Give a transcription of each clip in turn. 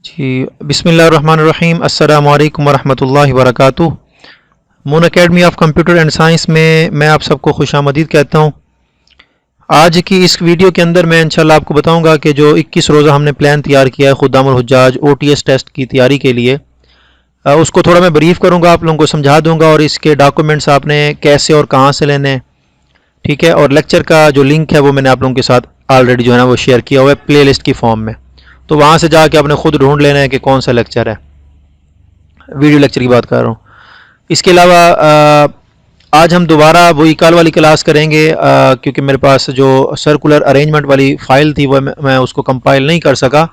जी बिस्मिल्लाहिर्रहमानिर्रहीम अस्सलामु अलैकुम वरहमतुल्लाहि वबरकातुहू। Moon Academy of Computer and Science में मैं आप सबको खुशामदीद कहता हूँ। आज की इस वीडियो के अंदर मैं इंशाल्लाह आपको बताऊंगा कि जो 21 रोज़ा हमने प्लान तैयार किया है खुद्दामुल हुज्जाज OTS टेस्ट की तैयारी के लिए, उसको थोड़ा मैं ब्रीफ करूँगा, आप लोगों को समझा दूँगा और इसके डॉक्यूमेंट्स आपने कैसे और कहाँ से लेने हैं, ठीक है। और लेक्चर का जो लिंक है वो मैंने आप लोगों के साथ ऑलरेडी जो है ना वो शेयर किया हुआ है प्ले लिस्ट की फॉर्म में, तो वहाँ से जाके आपने खुद ढूंढ लेना है कि कौन सा लेक्चर है। वीडियो लेक्चर की बात कर रहा हूँ। इसके अलावा आज हम दोबारा वही कल वाली क्लास करेंगे, क्योंकि मेरे पास जो सर्कुलर अरेंजमेंट वाली फ़ाइल थी वो मैं उसको कंपाइल नहीं कर सका,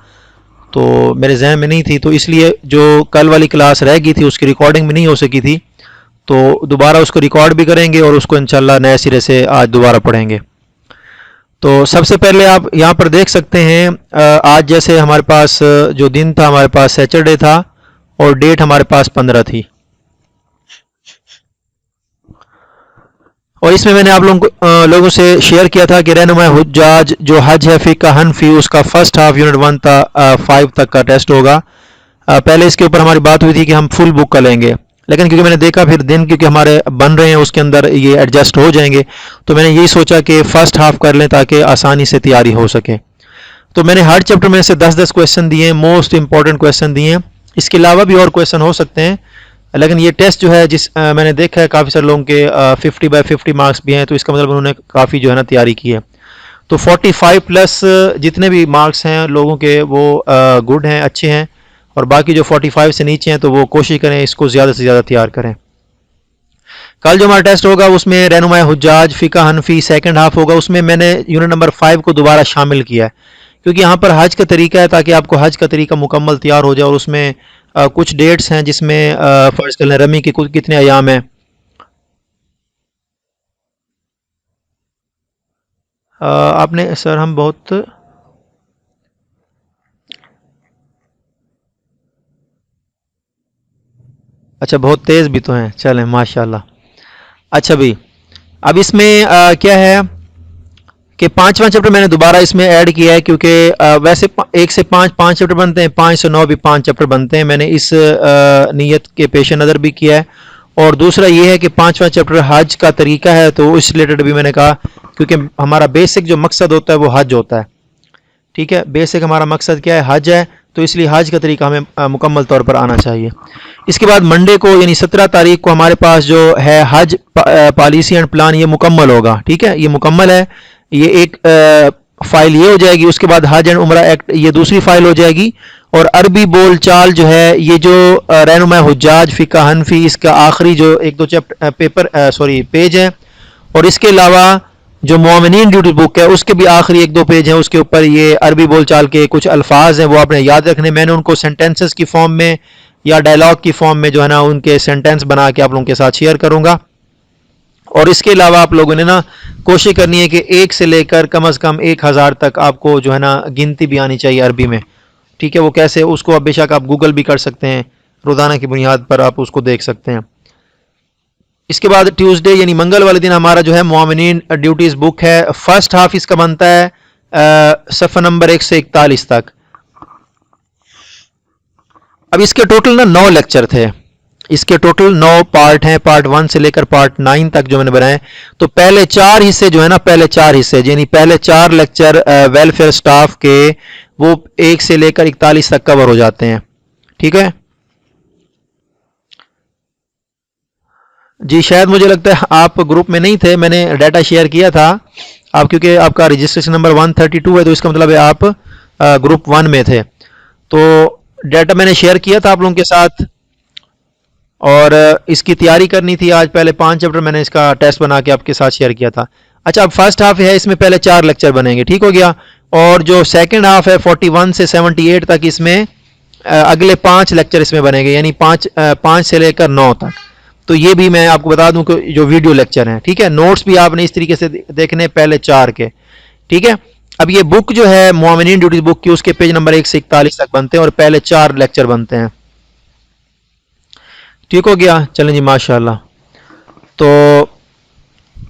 तो मेरे जहन में नहीं थी, तो इसलिए जो कल वाली क्लास रह गई थी उसकी रिकॉर्डिंग भी नहीं हो सकी थी, तो दोबारा उसको रिकॉर्ड भी करेंगे और उसको इंशाल्लाह नए सिरे से आज दोबारा पढ़ेंगे। तो सबसे पहले आप यहाँ पर देख सकते हैं, आज जैसे हमारे पास जो दिन था हमारे पास सैटरडे था और डेट हमारे पास 15 थी, और इसमें मैंने आप लोगों से शेयर किया था कि रहनुमा हुज्जाज जो हज है फ़िक़्ह हनफी उसका फर्स्ट हाफ यूनिट 1 था 5 तक का टेस्ट होगा। पहले इसके ऊपर हमारी बात हुई थी कि हम फुल बुक का लेंगे, लेकिन क्योंकि मैंने देखा फिर दिन क्योंकि हमारे बन रहे हैं उसके अंदर ये एडजस्ट हो जाएंगे, तो मैंने यही सोचा कि फ़र्स्ट हाफ कर लें ताकि आसानी से तैयारी हो सके। तो मैंने हर चैप्टर में से 10-10 क्वेश्चन दिए, मोस्ट इंपॉर्टेंट क्वेश्चन दिए। इसके अलावा भी और क्वेश्चन हो सकते हैं, लेकिन ये टेस्ट जो है मैंने देखा है काफ़ी सारे लोगों के 50 बाय 50 मार्क्स भी हैं, तो इसका मतलब उन्होंने काफ़ी जो है ना तैयारी की है। तो 45 प्लस जितने भी मार्क्स हैं लोगों के वो गुड हैं, अच्छे हैं, और बाकी जो 45 से नीचे हैं तो वो कोशिश करें इसको ज़्यादा से ज़्यादा तैयार करें। कल जो हमारा टेस्ट होगा उसमें रहनुमा हुज्जाज फ़िक़्ह हनफी सेकंड हाफ होगा, उसमें मैंने यूनिट नंबर 5 को दोबारा शामिल किया है, क्योंकि यहाँ पर हज का तरीका है ताकि आपको हज का तरीका मुकम्मल तैयार हो जाए, और उसमें कुछ डेट्स हैं जिसमें फ़र्ज़ कर लें रमी के कितने अयाम हैं। आपने सर हम बहुत अच्छा बहुत तेज़ भी तो हैं, चलें माशाल्लाह। अच्छा भाई, अब इसमें क्या है कि 5वां चैप्टर मैंने दोबारा इसमें ऐड किया है, क्योंकि वैसे 1 से 5 चैप्टर बनते हैं, 5 से 9 भी 5 चैप्टर बनते हैं। मैंने इस नीयत के पेश नज़र भी किया है, और दूसरा ये है कि 5वां चैप्टर हज का तरीका है, तो इस रिलेटेड भी मैंने कहा, क्योंकि हमारा बेसिक जो मकसद होता है वो हज होता है, ठीक है। बेसिक हमारा मकसद क्या है, हज है, तो इसलिए हज का तरीका हमें मुकम्मल तौर पर आना चाहिए। इसके बाद मंडे को यानी 17 तारीख को हमारे पास जो है हज पॉलिसी एंड प्लान ये मुकम्मल होगा, ठीक है, ये मुकम्मल है। ये एक फ़ाइल ये हो जाएगी, उसके बाद हज एंड उम्रा एक्ट ये दूसरी फ़ाइल हो जाएगी, और अरबी बोल चाल जो है ये जो रहनुमा हुज्जाज फ़िक़्ह हनफी इसका आखिरी जो 1-2 चैप्टर पेज है, और इसके अलावा जो मोमिनीन ड्यूटी बुक है उसके भी आखिरी 1-2 पेज हैं, उसके ऊपर ये अरबी बोल चाल के कुछ अल्फाज हैं वो आपने याद रखने। मैंने उनको सेंटेंसेस की फॉर्म में या डायलॉग की फॉर्म में जो है ना उनके सेंटेंस बना के आप लोगों के साथ शेयर करूँगा। और इसके अलावा आप लोगों ने ना कोशिश करनी है कि 1 से लेकर कम से कम 1000 तक आपको जो है ना गिनती भी आनी चाहिए अरबी में, ठीक है। वो कैसे, उसको अब बेशक आप गूगल भी कर सकते हैं, रोज़ाना की बुनियाद पर आप उसको देख सकते हैं। इसके बाद ट्यूसडे यानी मंगल वाले दिन हमारा जो है मोमिनीन ड्यूटीज़ बुक है, फर्स्ट हाफ इसका बनता है सफ़ा नंबर 1 से 41 तक। अब इसके टोटल ना 9 लेक्चर थे, इसके टोटल 9 पार्ट हैं, पार्ट 1 से लेकर पार्ट 9 तक जो मैंने बनाए। तो पहले 4 हिस्से जो है ना, पहले 4 हिस्से यानी पहले 4 लेक्चर वेलफेयर स्टाफ के वो 1 से लेकर 41 तक कवर हो जाते हैं, ठीक है जी। शायद मुझे लगता है आप ग्रुप में नहीं थे, मैंने डाटा शेयर किया था आप, क्योंकि आपका रजिस्ट्रेशन नंबर 132 है, तो इसका मतलब है आप ग्रुप 1 में थे, तो डाटा मैंने शेयर किया था आप लोगों के साथ, और इसकी तैयारी करनी थी आज। पहले 5 चैप्टर मैंने इसका टेस्ट बना के आपके साथ शेयर किया था। अच्छा, अब फर्स्ट हाफ है, इसमें पहले 4 लेक्चर बनेंगे, ठीक हो गया, और जो सेकंड हाफ है 41 से 78 तक इसमें अगले 5 लेक्चर इसमें बनेंगे, यानी 5 से लेकर 9 तक। तो ये भी मैं आपको बता दूं कि जो वीडियो लेक्चर हैं, ठीक है। नोट्स भी आपने इस तरीके से देखने पहले 4 के, ठीक है। अब ये बुक जो है मोमिनीन ड्यूटी बुक की, उसके पेज नंबर 1 से 41 तक बनते हैं और पहले 4 लेक्चर बनते हैं, ठीक हो गया। चलें जी माशाल्लाह। तो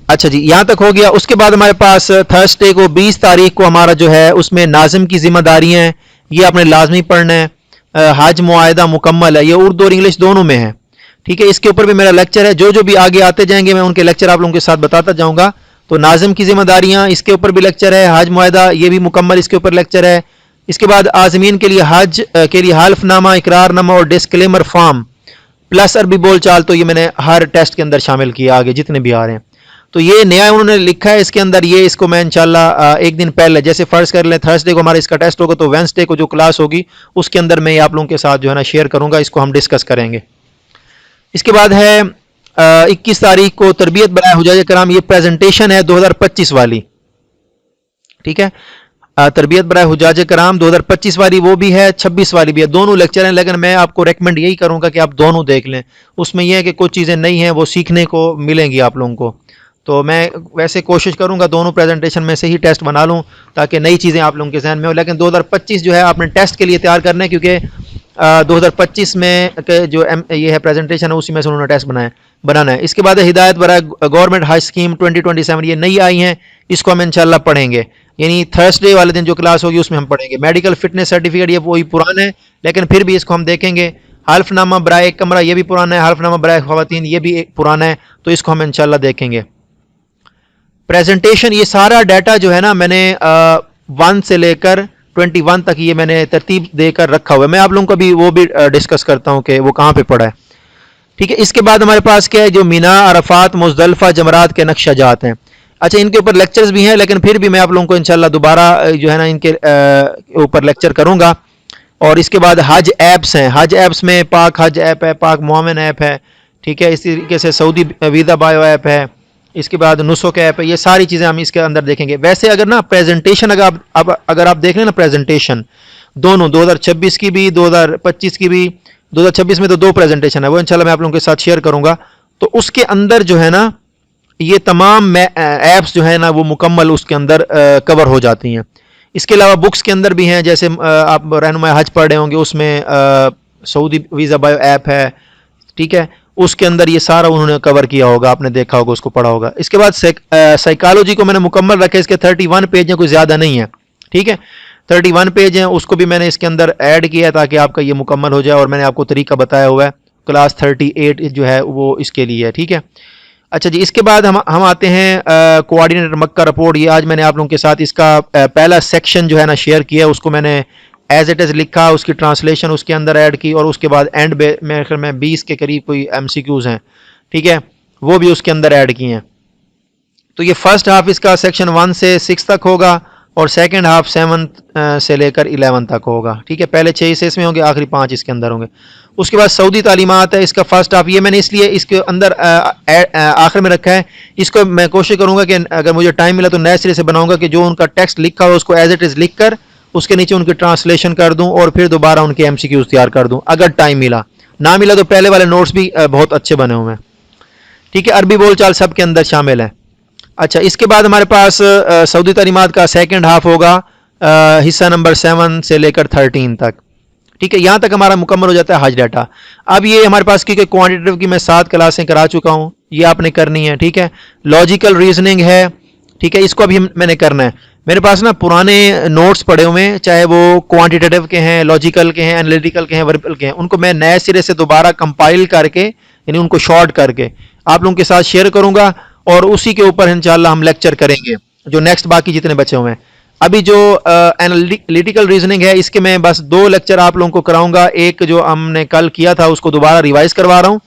अच्छा जी, यहाँ तक हो गया। उसके बाद हमारे पास थर्सडे को 20 तारीख को हमारा जो है उसमें नाज़िम की जिम्मेदारियाँ हैं, ये आपने लाजमी पढ़ना है। हज मुआहदा मुकम्मल है, ये उर्दू और इंग्लिश दोनों में है। ठीक है, इसके ऊपर भी मेरा लेक्चर है, जो जो भी आगे आते जाएंगे मैं उनके लेक्चर आप लोगों के साथ बताता जाऊंगा। तो नाजिम की जिम्मेदारियां, इसके ऊपर भी लेक्चर है। हज मुआहदा ये भी मुकम्मल, इसके ऊपर लेक्चर है। इसके बाद आज़मीन के लिए हज के लिए हल्फनामा, इकरारनामा और डिस्क्लेमर फॉर्म प्लस अरबी बोलचाल, तो ये मैंने हर टेस्ट के अंदर शामिल किया, आगे जितने भी आ रहे हैं। तो ये नया उन्होंने लिखा है इसके अंदर, ये इसको मैं इंशाल्लाह एक दिन पहले, जैसे फर्ज कर लें थर्सडे को हमारा इसका टेस्ट होगा, तो वेंसडे को जो क्लास होगी उसके अंदर मैं आप लोगों के साथ जो है ना शेयर करूंगा, इसको हम डिस्कस करेंगे। इसके बाद है 21 तारीख को तरबियत बराए हुज्जाज कराम, ये प्रेजेंटेशन है 2025 वाली। ठीक है, तरबियत बराए हुज्जाज कराम 2025 वाली वो भी है, 26 वाली भी है, दोनों लेक्चर हैं। लेकिन मैं आपको रेकमेंड यही करूंगा कि आप दोनों देख लें। उसमें यह है कि कुछ चीज़ें नई हैं वो सीखने को मिलेंगी आप लोगों को। तो मैं वैसे कोशिश करूंगा दोनों प्रेजेंटेशन में से ही टेस्ट बना लूं ताकि नई चीज़ें आप लोगों के जहन में हो। लेकिन 2025 जो है आपने टेस्ट के लिए तैयार करना है, क्योंकि 2025 में के जो ये है प्रेजेंटेशन है उसी में से उन्होंने टेस्ट बनाना है। इसके बाद हिदायत बराए गवर्नमेंट हाई स्कीम 2027, ये नई आई हैं, इसको हम इंशाल्लाह पढ़ेंगे। यानी थर्सडे वाले दिन जो क्लास होगी उसमें हम पढ़ेंगे। मेडिकल फिटनेस सर्टिफिकेट ये वही पुराना है, लेकिन फिर भी इसको हम देखेंगे। हल्फनामा बराए एक कमरा ये भी पुराना है, हल्फनामा बराए ख़वातीन ये भी एक पुराना है, तो इसको हम इंशाल्लाह देखेंगे। प्रेजेंटेशन, ये सारा डाटा जो है ना मैंने 1 से लेकर 21 तक ये मैंने तरतीब देकर रखा हुआ है। मैं आप लोगों को भी वो भी डिस्कस करता हूँ कि वो कहाँ पे पड़ा है। ठीक है, इसके बाद हमारे पास क्या है, जो मीना, अरफात, मुज़दलिफ़ा, जमरात के नक्शा जात हैं। अच्छा, इनके ऊपर लेक्चर्स भी हैं, लेकिन फिर भी मैं आप लोगों को इंशाल्लाह दोबारा जो है ना इनके ऊपर लेक्चर करूँगा। और इसके बाद हज ऐप्स हैं, हज ऐप्स में पाक हज ऐप है, पाक मोमिन ऐप है। ठीक है, इस तरीके से सऊदी वीज़ा बायो ऐप है, इसके बाद नुसुक ऐप है। ये सारी चीज़ें हम इसके अंदर देखेंगे। वैसे अगर ना प्रेजेंटेशन अगर आप देख लें ना प्रेजेंटेशन दोनों 2026 की भी 2025 की भी, 2026 में तो 2 प्रेजेंटेशन है, वो इंशाल्लाह मैं आप लोगों के साथ शेयर करूंगा। तो उसके अंदर जो है ना ये तमाम ऐप्स जो है ना वो मुकम्मल उसके अंदर कवर हो जाती हैं। इसके अलावा बुक्स के अंदर भी हैं, जैसे आप रहनुमा हज पढ़ रहे होंगे, उसमें सऊदी वीज़ा बायो ऐप है। ठीक है, उसके अंदर ये सारा उन्होंने कवर किया होगा, आपने देखा होगा, उसको पढ़ा होगा। इसके बाद साइकोलॉजी को मैंने मुकम्मल रखा है, इसके 31 पेज हैं, कोई ज़्यादा नहीं है। ठीक है, 31 पेज हैं, उसको भी मैंने इसके अंदर ऐड किया है ताकि आपका ये मुकम्मल हो जाए। और मैंने आपको तरीका बताया हुआ है, क्लास 38 जो है वो इसके लिए है। ठीक है, अच्छा जी, इसके बाद हम आते हैं कोऑर्डिनेटर मक्का रिपोर्ट। ये आज मैंने आप लोगों के साथ इसका पहला सेक्शन जो है ना शेयर किया, उसको मैंने एज इट इज़ लिखा, उसकी ट्रांसलेशन उसके अंदर ऐड की, और उसके बाद एंड में 20 के करीब कोई MCQs हैं। ठीक है, वो भी उसके अंदर ऐड किए हैं। तो ये फर्स्ट हाफ इसका सेक्शन 1 से 6 तक होगा, और सेकंड हाफ 7 से लेकर 11 तक होगा। ठीक है, पहले 6 हिस्से इसमें होंगे, आखिरी 5 इसके अंदर होंगे। उसके बाद सऊदी तालीमात है, इसका फर्स्ट हाफ, ये मैंने इसलिए इसके अंदर आखिर में रखा है। इसको मैं कोशिश करूंगा कि अगर मुझे टाइम मिला तो नए सिरे से बनाऊंगा कि जो उनका टेक्स्ट लिखा हो उसको एज इट इज़ लिख कर उसके नीचे उनकी ट्रांसलेशन कर दूं, और फिर दोबारा उनके MCQs तैयार कर दूं अगर टाइम मिला। ना मिला तो पहले वाले नोट्स भी बहुत अच्छे बने हुए हैं। ठीक है, अरबी बोलचाल सब के अंदर शामिल है। अच्छा, इसके बाद हमारे पास सऊदी तालीमात का सेकंड हाफ होगा, हिस्सा नंबर 7 से लेकर 13 तक। ठीक है, यहाँ तक हमारा मुकम्मल हो जाता है हज डाटा। अब ये हमारे पास क्योंकि क्वांटिटेटिव की मैं 7 क्लासें करा चुका हूँ, ये आपने करनी है। ठीक है, लॉजिकल रीजनिंग है। ठीक है, इसको अभी मैंने करना है। मेरे पास ना पुराने नोट्स पड़े हुए हैं, चाहे वो क्वांटिटेटिव के हैं, लॉजिकल के हैं, एनालिटिकल के हैं, वर्बल के हैं, उनको मैं नए सिरे से दोबारा कंपाइल करके, यानी उनको शॉर्ट करके आप लोगों के साथ शेयर करूंगा, और उसी के ऊपर इंशाल्लाह हम लेक्चर करेंगे जो नेक्स्ट बाकी जितने बचे हुए हैं। अभी जो एनालिटिकल रीजनिंग है, इसके मैं बस 2 लेक्चर आप लोगों को कराऊंगा। एक जो हमने कल किया था उसको दोबारा रिवाइज करवा रहा हूं।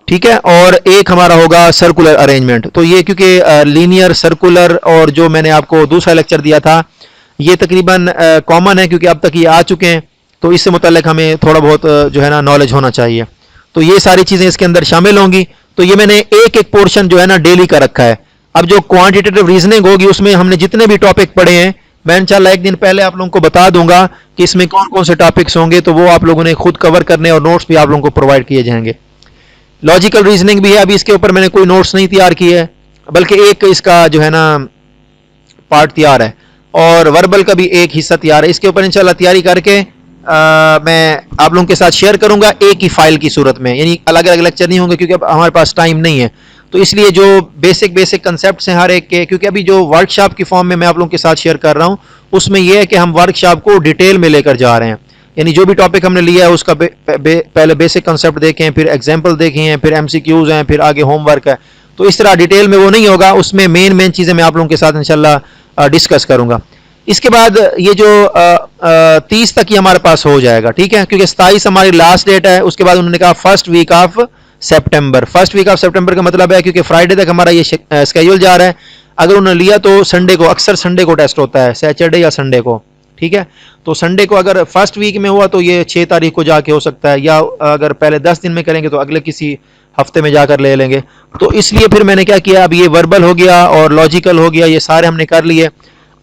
ठीक है, और एक हमारा होगा सर्कुलर अरेंजमेंट। तो ये क्योंकि लीनियर, सर्कुलर और जो मैंने आपको दूसरा लेक्चर दिया था ये तकरीबन कॉमन है, क्योंकि अब तक ये आ चुके हैं, तो इससे मुताल्लिक हमें थोड़ा बहुत जो है ना नॉलेज होना चाहिए। तो ये सारी चीज़ें इसके अंदर शामिल होंगी। तो ये मैंने एक एक पोर्शन जो है ना डेली का रखा है। अब जो क्वांटिटेटिव रीजनिंग होगी उसमें हमने जितने भी टॉपिक पढ़े हैं मैं इंशाल्लाह एक दिन पहले आप लोगों को बता दूंगा कि इसमें कौन कौन से टॉपिक्स होंगे, तो वो आप लोगों ने खुद कवर करने, और नोट्स भी आप लोगों को प्रोवाइड किए जाएंगे। लॉजिकल रीजनिंग भी है, अभी इसके ऊपर मैंने कोई नोट्स नहीं तैयार किए है, बल्कि एक इसका जो है ना पार्ट तैयार है, और वर्बल का भी एक हिस्सा तैयार है। इसके ऊपर इंशाल्लाह तैयारी करके मैं आप लोगों के साथ शेयर करूंगा एक ही फाइल की सूरत में, यानी अलग अलग लेक्चर नहीं होंगे, क्योंकि अब हमारे पास टाइम नहीं है। तो इसलिए जो बेसिक बेसिक कंसेप्ट हैं हर एक के, क्योंकि अभी जो वर्कशॉप की फॉर्म में मैं आप लोगों के साथ शेयर कर रहा हूँ उसमें यह है कि हम वर्कशॉप को डिटेल में लेकर जा रहे हैं, यानी जो भी टॉपिक हमने लिया है उसका पहले बेसिक कंसेप्ट देखें, फिर एग्जाम्पल देखें हैं, फिर एमसीक्यूज हैं, फिर आगे होमवर्क है। तो इस तरह डिटेल में वो नहीं होगा, उसमें मेन चीज़ें मैं आप लोगों के साथ इंशाल्लाह डिस्कस करूंगा। इसके बाद ये जो 30 तक ही हमारे पास हो जाएगा, ठीक है, क्योंकि 27 हमारी लास्ट डेट है। उसके बाद उन्होंने कहा फर्स्ट वीक ऑफ सितंबर। फर्स्ट वीक ऑफ सितंबर का मतलब है क्योंकि फ्राइडे तक हमारा ये स्केड्यूल जा रहा है, अगर उन्होंने लिया तो संडे को, अक्सर संडे को टेस्ट होता है, सैटरडे या संडे को, ठीक है। तो संडे को अगर फर्स्ट वीक में हुआ तो ये 6 तारीख को जाके हो सकता है, या अगर पहले 10 दिन में करेंगे तो अगले किसी हफ्ते में जाकर ले लेंगे। तो इसलिए फिर मैंने क्या किया, अब ये वर्बल हो गया और लॉजिकल हो गया, ये सारे हमने कर लिए।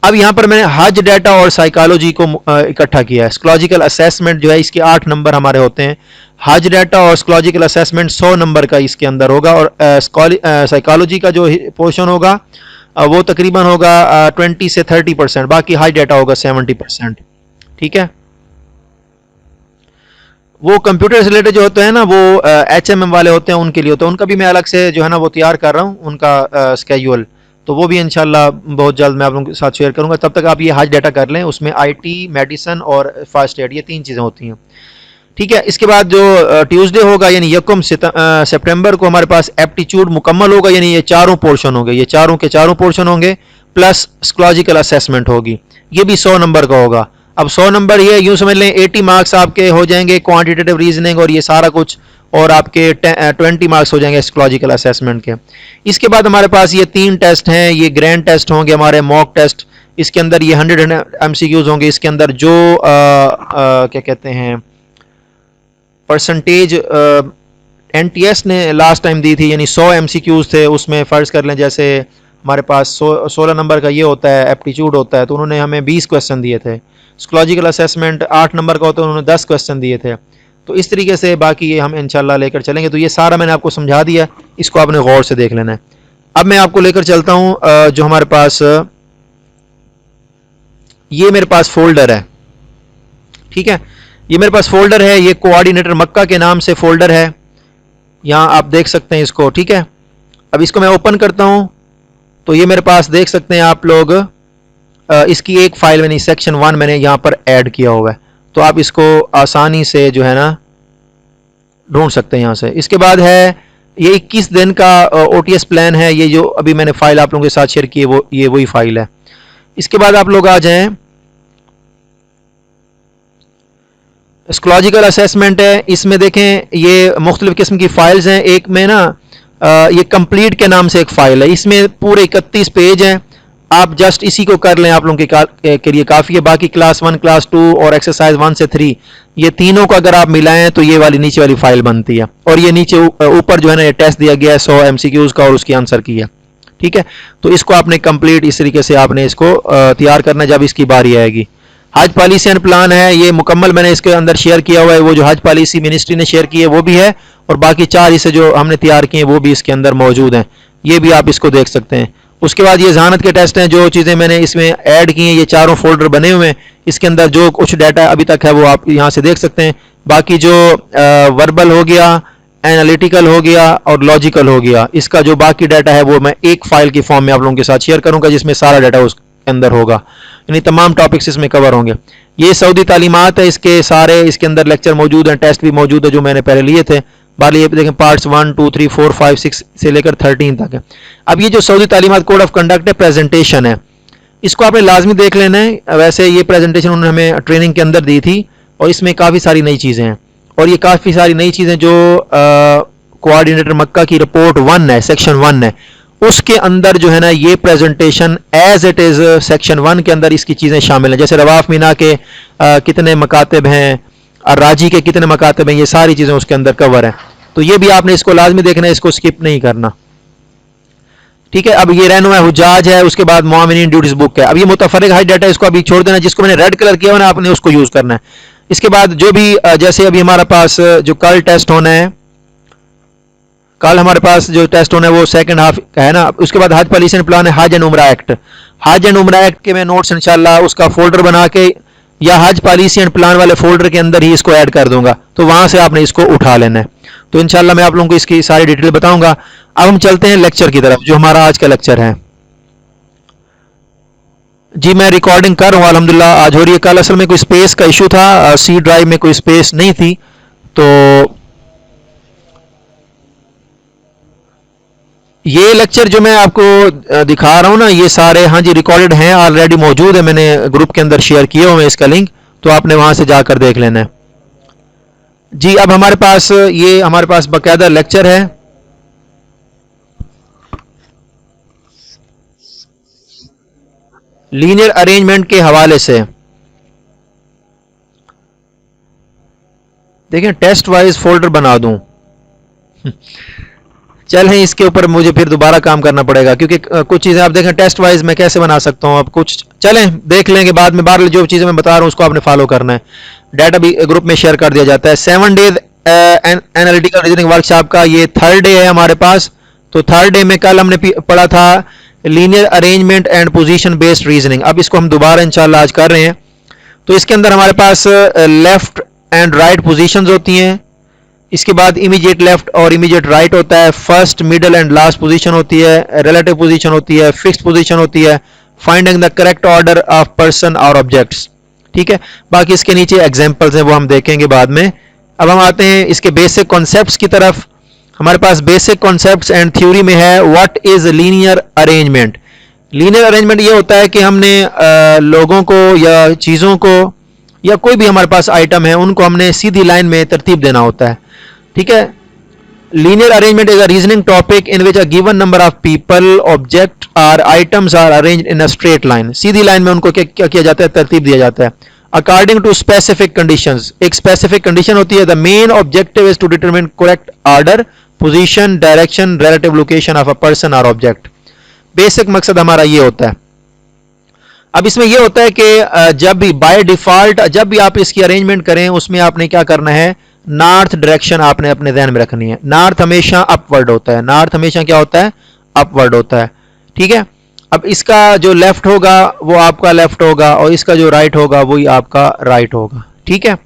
अब यहाँ पर मैंने हज डाटा और साइकोलॉजी को इकट्ठा किया है। साइकोलॉजिकल असेसमेंट जो है इसके 8 नंबर हमारे होते हैं, हज डाटा और साइकोलॉजिकल असेसमेंट 100 नंबर का इसके अंदर होगा, और साइकोलॉजी का जो पोर्शन होगा वो तकरीबन होगा 20 से 30%, बाकी हाई डाटा होगा 70%, ठीक है। वो कंप्यूटर से रिलेटेड जो होते हैं ना, वो HMM वाले होते हैं, उनके लिए होता है, उनका भी मैं अलग से जो है ना वो तैयार कर रहा हूँ उनका स्केड्यूल, तो वो भी इंशाल्लाह बहुत जल्द मैं आप लोगों के साथ शेयर करूंगा। तब तक आप ये हज डाटा कर लें, उसमें IT, मेडिसन और फर्स्ट एड, ये 3 चीज़ें होती हैं, ठीक है। इसके बाद जो ट्यूसडे होगा यानी 1 सितंबर को हमारे पास एप्टीट्यूड मुकम्मल होगा, यानी ये चारों पोर्शन होंगे, ये चारों के चारों पोर्शन होंगे, प्लस साइकोलॉजिकल असेसमेंट होगी, ये भी 100 नंबर का होगा। अब 100 नंबर ये यूं समझ लें 80 मार्क्स आपके हो जाएंगे क्वांटिटेटिव रीजनिंग और ये सारा कुछ, और आपके 20 मार्क्स हो जाएंगे साइकोलॉजिकल असेसमेंट के। इसके बाद हमारे पास ये 3 टेस्ट हैं, ये ग्रैंड टेस्ट होंगे हमारे, मॉक टेस्ट, इसके अंदर ये 100 MCQs होंगे, इसके अंदर जो क्या कहते हैं परसेंटेज NTS ने लास्ट टाइम दी थी, यानी 100 MCQs थे, उसमें फ़र्ज़ कर लें जैसे हमारे पास 16 नंबर का ये होता है एप्टीट्यूड होता है, तो उन्होंने हमें 20 क्वेश्चन दिए थे। साइकोलॉजिकल असेसमेंट 8 नंबर का होता है, उन्होंने 10 क्वेश्चन दिए थे। तो इस तरीके से बाकी ये हम इंशाल्लाह लेकर चलेंगे। तो ये सारा मैंने आपको समझा दिया, इसको आपने गौर से देख लेना है। अब मैं आपको लेकर चलता हूँ जो हमारे पास ये मेरे पास फोल्डर है, ठीक है, ये मेरे पास फोल्डर है, ये कोऑर्डिनेटर मक्का के नाम से फोल्डर है, यहाँ आप देख सकते हैं इसको, ठीक है। अब इसको मैं ओपन करता हूँ तो ये मेरे पास देख सकते हैं आप लोग, इसकी एक फाइल मैंने सेक्शन 1 मैंने यहाँ पर ऐड किया हुआ है, तो आप इसको आसानी से जो है ना ढूंढ सकते हैं यहाँ से। इसके बाद है ये 21 दिन का OTS प्लान है, ये जो अभी मैंने फाइल आप लोगों के साथ शेयर की है वो ये वही फाइल है। इसके बाद आप लोग आ जाएं, साइकोलॉजिकल असेसमेंट है, इसमें देखें ये मुख्तलिफ किस्म की फाइल्स हैं। एक में ना ये कंप्लीट के नाम से एक फाइल है, इसमें पूरे 31 पेज हैं, आप जस्ट इसी को कर लें, आप लोगों के लिए काफ़ी है। बाकी क्लास 1, क्लास 2 और एक्सरसाइज 1 से 3 ये तीनों को अगर आप मिलाएं तो ये वाली नीचे वाली फाइल बनती है, और ये नीचे ऊपर जो है ना ये टेस्ट दिया गया है 100 MCQs का और उसकी आंसर की है, ठीक है। तो इसको आपने कंप्लीट इस तरीके से आपने इसको तैयार करना है जब इसकी बारी आएगी। हज पॉलिसी एंड प्लान है, ये मुकम्मल मैंने इसके अंदर शेयर किया हुआ है, वो जो हज पॉलिसी मिनिस्ट्री ने शेयर की है वो भी है, और बाकी 4 हिस्से जो हमने तैयार किए हैं वो भी इसके अंदर मौजूद हैं, ये भी आप इसको देख सकते हैं। उसके बाद ये जहानत के टेस्ट हैं, जो चीज़ें मैंने इसमें ऐड की हैं, ये चारों फोल्डर बने हुए हैं, इसके अंदर जो कुछ डाटा अभी तक है वो आप यहाँ से देख सकते हैं। बाकी जो वर्बल हो गया, एनालिटिकल हो गया और लॉजिकल हो गया, इसका जो बाकी डाटा है वो मैं एक फाइल की फॉर्म में आप लोगों के साथ शेयर करूंगा जिसमें सारा डाटा उसके अंदर होगा, यानी तमाम टॉपिक्स इसमें कवर होंगे। ये सऊदी तालीमात है, इसके सारे इसके अंदर लेक्चर मौजूद हैं, टेस्ट भी मौजूद है जो मैंने पहले लिए थे। बाली ये देखें पार्ट्स 1, 2, 3, 4, 5, 6 से लेकर 13 तक है। अब ये जो सऊदी तालीमात कोड ऑफ कंडक्ट है, प्रेजेंटेशन है, इसको आपने लाजमी देख लेना है। वैसे ये प्रेजेंटेशन उन्होंने हमें ट्रेनिंग के अंदर दी थी, और इसमें काफ़ी सारी नई चीज़ें हैं, और ये काफ़ी सारी नई चीज़ें जो कोऑर्डिनेटर मक्का की रिपोर्ट 1 है, सेक्शन 1 है, उसके अंदर जो है ना ये presentation as it is section 1 के अंदर इसकी चीज़ें शामिल हैं। जैसे रवाफ मीना के कितने मकातिब हैं और राजी के कितने मकातिब हैं, ये सारी चीज़ें उसके अंदर कवर हैं। तो ये भी आपने इसको लाजमी देखना है, इसको स्किप नहीं करना, ठीक है। अब ये रहनुमा हुज्जाज है, उसके बाद मुआमिनीन ड्यूटीज बुक है। अब ये मुतफर्रिक हज डाटा इसको अभी छोड़ देना, जिसको मैंने रेड कलर किया ना आपने उसको यूज़ करना है। इसके बाद जो भी जैसे अभी हमारे पास जो कल टेस्ट होना है, कल हमारे पास जो टेस्ट होना है वो सेकंड हाफ का है ना। उसके बाद हज पॉलिसी एंड प्लान है, हज एंड उमरा एक्ट। हज एंड उमरा एक्ट के मैं नोट्स इंशाल्लाह उसका फोल्डर बना के या हज पॉलिसी एंड प्लान वाले फोल्डर के अंदर ही इसको ऐड कर दूंगा, तो वहां से आपने इसको उठा लेना है। तो इंशाल्लाह मैं आप लोगों को इसकी सारी डिटेल बताऊंगा। अब हम चलते हैं लेक्चर की तरफ, जो हमारा आज का लेक्चर है। जी मैं रिकॉर्डिंग कर रहा हूँ अल्हम्दुलिल्लाह, आज हो रही है। कल असल में कोई स्पेस का इशू था, सी ड्राइव में कोई स्पेस नहीं थी, तो ये लेक्चर जो मैं आपको दिखा रहा हूँ ना, ये सारे हाँ जी रिकॉर्डेड हैं, ऑलरेडी मौजूद है, मैंने ग्रुप के अंदर शेयर किए हुए हैं इसका लिंक, तो आपने वहां से जाकर देख लेना है। जी अब हमारे पास बाकायदा लेक्चर है। लीनियर अरेंजमेंट के हवाले से देखें, टेस्ट वाइज फोल्डर बना दूं चलें, इसके ऊपर मुझे फिर दोबारा काम करना पड़ेगा, क्योंकि कुछ चीज़ें आप देखें टेस्ट वाइज मैं कैसे बना सकता हूँ। अब कुछ चलें देख लेंगे बाद में, बाहर जो चीज़ें मैं बता रहा हूँ उसको आपने फॉलो करना है। डाटा भी ग्रुप में शेयर कर दिया जाता है। 7 डेज एनालिटिकल रीजनिंग वर्कशॉप का ये 3rd डे है हमारे पास। तो 3rd डे में कल हमने पढ़ा था linear arrangement and position based reasoning. अब इसको हम दोबारा इंशाल्लाह आज कर रहे हैं। तो इसके अंदर हमारे पास लेफ्ट एंड राइट पोजीशंस होती हैं, इसके बाद इमीडिएट लेफ्ट और इमीडिएट राइट होता है, first middle and last position होती है, रिलेटिव पोजीशन होती है, फिक्स्ड पोजीशन होती है, finding the correct order of person और ऑब्जेक्ट्स। ठीक है, बाकी इसके नीचे एग्जांपल्स हैं, वो हम देखेंगे बाद में। अब हम आते हैं इसके बेसिक कॉन्सेप्ट्स की तरफ। हमारे पास बेसिक कॉन्सेप्ट्स एंड थ्योरी में है what is linear arrangement. Linear arrangement ये होता है कि हमने लोगों को या चीज़ों को या कोई भी हमारे पास आइटम है उनको हमने सीधी लाइन में तरतीब देना होता है। ठीक है, linear arrangement is a reasoning topic in which a given number of people, object or items are arranged in a straight line. सीधी लाइन में उनको क्या किया जाता है, तरतीब दिया जाता है अकॉर्डिंग टू स्पेसिफिक कंडीशंस। एक स्पेसिफिक कंडीशन होती है। The main objective is to determine correct order, position, direction, relative location of a person और ऑब्जेक्ट। बेसिक मकसद हमारा ये होता है। अब इसमें यह होता है कि जब भी बाय डिफॉल्ट जब भी आप इसकी अरेंजमेंट करें, उसमें आपने क्या करना है, नॉर्थ डायरेक्शन आपने अपने ध्यान में रखनी है। नॉर्थ हमेशा अपवर्ड होता है, नॉर्थ हमेशा क्या होता है, अपवर्ड होता है। ठीक है, अब इसका जो लेफ्ट होगा वो आपका लेफ्ट होगा और इसका जो राइट होगा वही आपका राइट होगा। ठीक है,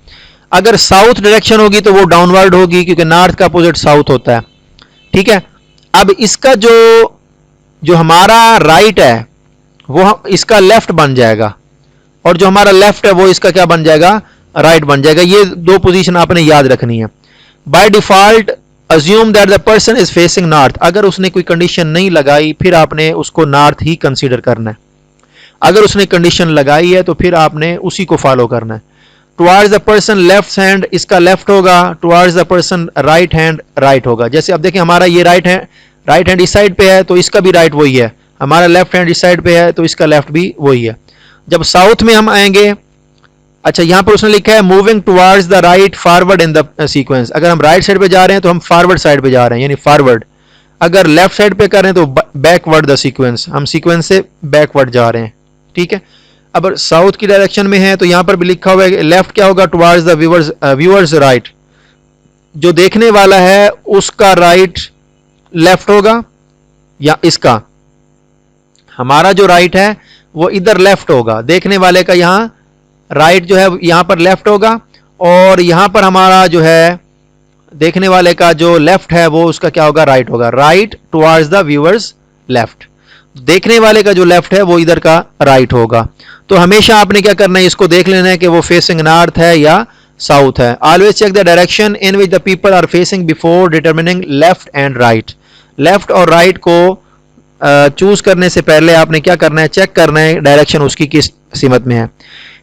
अगर साउथ डायरेक्शन होगी तो वो डाउनवर्ड होगी, क्योंकि नॉर्थ का अपोजिट साउथ होता है। ठीक है, अब इसका जो हमारा राइट है वो इसका लेफ्ट बन जाएगा, और जो हमारा लेफ्ट है वो इसका क्या बन जाएगा, राइट बन जाएगा। ये दो पोजीशन आपने याद रखनी है। By default assume that the person is facing north. अगर उसने कोई कंडीशन नहीं लगाई फिर आपने उसको नॉर्थ ही कंसीडर करना है। अगर उसने कंडीशन लगाई है तो फिर आपने उसी को फॉलो करना है। Towards the person left hand, इसका लेफ्ट होगा। Towards the person right hand, right होगा। जैसे अब देखें हमारा ये राइट हैंड इस साइड पे है तो इसका भी राइट वही है। हमारा लेफ्ट हैंड इस साइड पे है तो इसका लेफ्ट भी वही है। जब साउथ में हम आएंगे, अच्छा यहां पर उसने लिखा है moving towards the right forward in the sequence. अगर हम राइट साइड पे जा रहे हैं तो हम फॉरवर्ड साइड पे जा रहे हैं, यानी फॉरवर्ड। अगर लेफ्ट साइड पे कर रहे हैं तो बैकवर्ड द सीक्वेंस, हम सीक्वेंस से बैकवर्ड जा रहे हैं। ठीक है, अब साउथ की डायरेक्शन में है तो यहां पर भी लिखा हुआ है लेफ्ट क्या होगा, टुवर्ड्स द व्यूअर्स राइट। जो देखने वाला है उसका राइट लेफ्ट होगा, या इसका हमारा जो राइट है वो इधर लेफ्ट होगा, देखने वाले का यहां राइट जो है यहां पर लेफ्ट होगा, और यहां पर हमारा जो है देखने वाले का जो लेफ्ट है वो उसका क्या होगा, राइट होगा। Right towards the viewers left, देखने वाले का जो लेफ्ट है वो इधर का राइट होगा। तो हमेशा आपने क्या करना है, इसको देख लेना है कि वो फेसिंग नॉर्थ है या साउथ है। Always check the direction in which the people are facing before determining left and right. Left और राइट को चूज करने से पहले आपने क्या करना है, चेक करना है डायरेक्शन उसकी किस सीमत में है।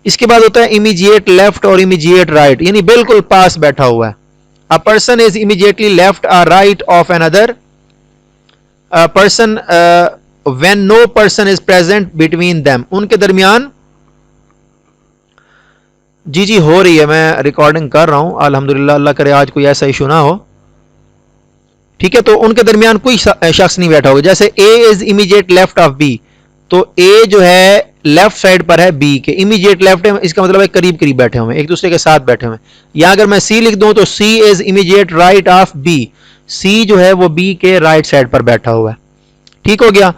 इसके बाद होता है इमीडिएट लेफ्ट और इमीडिएट राइट, यानी बिल्कुल पास बैठा हुआ है। A person is immediately left और right of another person when no person is present between them. उनके दरमियान, जी हो रही है, मैं रिकॉर्डिंग कर रहा हूं अल्हम्दुलिल्लाह, अल्लाह करे आज कोई ऐसा इशू ना हो। ठीक है, तो उनके दरमियान कोई शख्स नहीं बैठा होगा। जैसे A is immediate left of B, तो ए जो है लेफ्ट साइड पर है बी के, इमीडिएट लेफ्ट है, इसका मतलब है करीब करीब बैठे हुए, एक दूसरे के साथ बैठे हुए। या अगर मैं सी लिख दूं तो C is immediate right of B, C जो है वो बी के राइट साइड पर बैठा हुआ है। ठीक हो गया।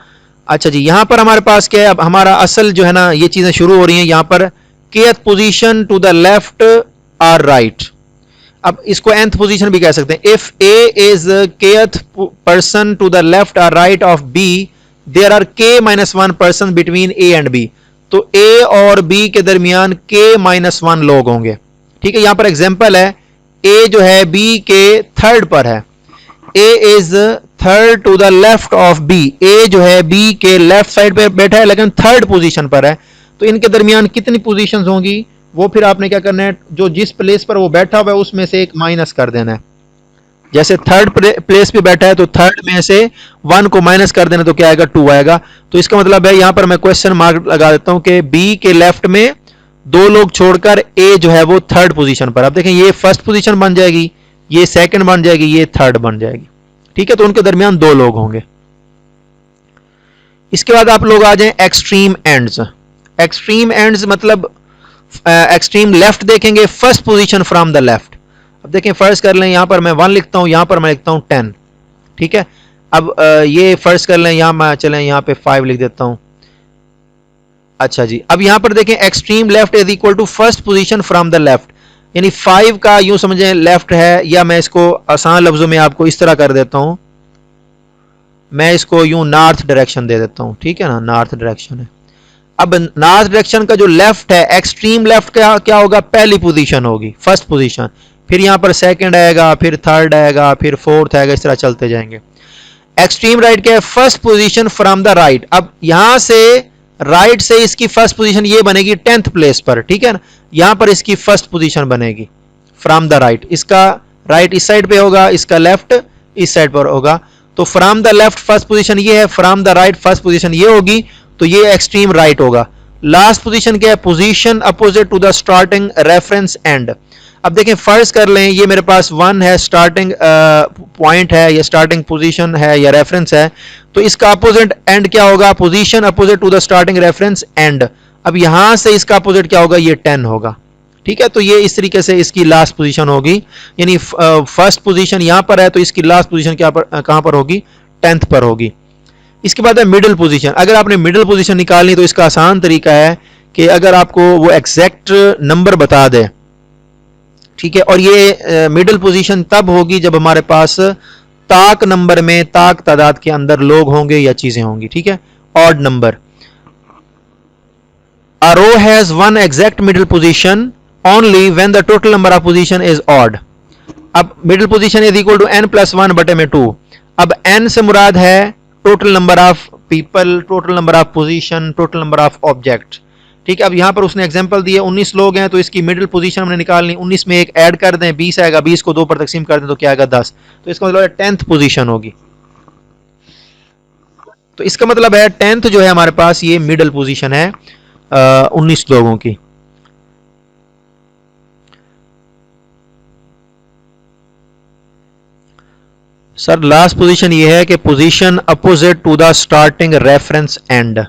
अच्छा जी, यहां पर हमारे पास क्या है, अब हमारा असल जो है ना ये चीजें शुरू हो रही हैं। यहां पर kth position to the left और राइट। अब इसको nth पोजीशन भी कह सकते हैं। If a is kth person to the left और right of b, there are k-1 person between a and b। तो a और b के दरमियान k-1 लोग होंगे। ठीक है, यहां पर एग्जांपल है, a जो है b के थर्ड पर है। a is third to the left of b। a जो है b के लेफ्ट साइड पे बैठा है लेकिन थर्ड पोजीशन पर है। तो इनके दरमियान कितनी पोजीशंस होंगी, वो फिर आपने क्या करना है, जो जिस प्लेस पर वो बैठा हुआ है उसमें से एक माइनस कर देना है। जैसे थर्ड प्लेस पे बैठा है तो थर्ड में से 1 को माइनस कर देना तो क्या आएगा, 2 आएगा। तो इसका मतलब है यहां पर मैं क्वेश्चन मार्क लगा देता हूं कि बी के लेफ्ट में 2 लोग छोड़कर ए जो है वो थर्ड पोजीशन पर। अब देखें, ये फर्स्ट पोजीशन बन जाएगी, ये सेकंड बन जाएगी, ये थर्ड बन जाएगी। ठीक है, तो उनके दरमियान 2 लोग होंगे। इसके बाद आप लोग आ जाएं एक्सट्रीम एंड्स। एक्सट्रीम एंड्स मतलब एक्सट्रीम लेफ्ट देखेंगे, first position from the left. अब देखें, फर्स्ट कर लें, यहां पर मैं 1 लिखता हूं, यहां पर मैं लिखता हूं 10। ठीक है, अब ये फर्स्ट कर लें, यहां मैं चलें यहां पे 5 लिख देता हूं। अच्छा जी, अब यहां पर देखें extreme left is equal to first position from the left, यानी 5 का यूं समझें लेफ्ट है, या मैं इसको आसान लफ्जों में आपको इस तरह कर देता हूं, मैं इसको यूं नॉर्थ डायरेक्शन दे देता हूं। ठीक है ना, नॉर्थ डायरेक्शन है। अब नॉर्थ डायरेक्शन का जो लेफ्ट है, एक्सट्रीम लेफ्ट का क्या होगा, पहली पोजीशन होगी, फर्स्ट पोजीशन, फिर यहां पर सेकंड आएगा, फिर थर्ड आएगा, फिर फोर्थ आएगा, इस तरह चलते जाएंगे। एक्सट्रीम राइट क्या है, first position from the right. अब यहां से राइट से इसकी फर्स्ट पोजीशन ये बनेगी 10th प्लेस पर। ठीक है ना, यहां पर इसकी फर्स्ट पोजीशन बनेगी फ्रॉम द राइट। इसका राइट इस साइड पे होगा, इसका लेफ्ट इस साइड पर होगा। तो from the left first position ये है, from the right first position ये होगी, तो ये एक्सट्रीम राइट होगा। लास्ट पोजीशन क्या है, position opposite to the starting reference end. अब देखें, फर्स्ट कर लें, ये मेरे पास 1 है, स्टार्टिंग पॉइंट है, या स्टार्टिंग पोजीशन है, या रेफरेंस है। तो इसका अपोजिट एंड क्या होगा, position opposite to the starting reference end. अब यहां से इसका अपोजिट क्या होगा, ये 10 होगा। ठीक है, तो ये इस तरीके से इसकी लास्ट पोजीशन होगी, यानी फर्स्ट पोजीशन यहां पर है तो इसकी लास्ट पोजीशन क्या पर, कहां पर होगी, 10th पर होगी। इसके बाद है मिडिल पोजीशन। अगर आपने मिडिल पोजीशन निकालनी तो इसका आसान तरीका है कि अगर आपको वो एग्जैक्ट नंबर बता दे, ठीक है, और ये मिडिल पोजीशन तब होगी जब हमारे पास ताक नंबर में, ताक तादाद के अंदर लोग होंगे या चीजें होंगी। ठीक है, odd number. A row has one exact middle position only when the total number of position is odd. अब middle position is equal to n plus 1 बटे में 2। अब n से मुराद है total number of people, total number of position, total number of object. ठीक है, अब यहां पर उसने एग्जांपल दिए 19 लोग हैं, तो इसकी मिडिल पोजीशन हमने निकालनी, 19 में एक ऐड कर दें, 20 आएगा, 20 को 2 पर तकसीम कर दें तो क्या आएगा, 10। तो इसका मतलब 10th पोजीशन होगी। तो इसका मतलब है 10th जो है हमारे पास ये मिडिल पोजीशन है 19 लोगों की। सर लास्ट पोजीशन ये है कि position opposite to the starting reference end.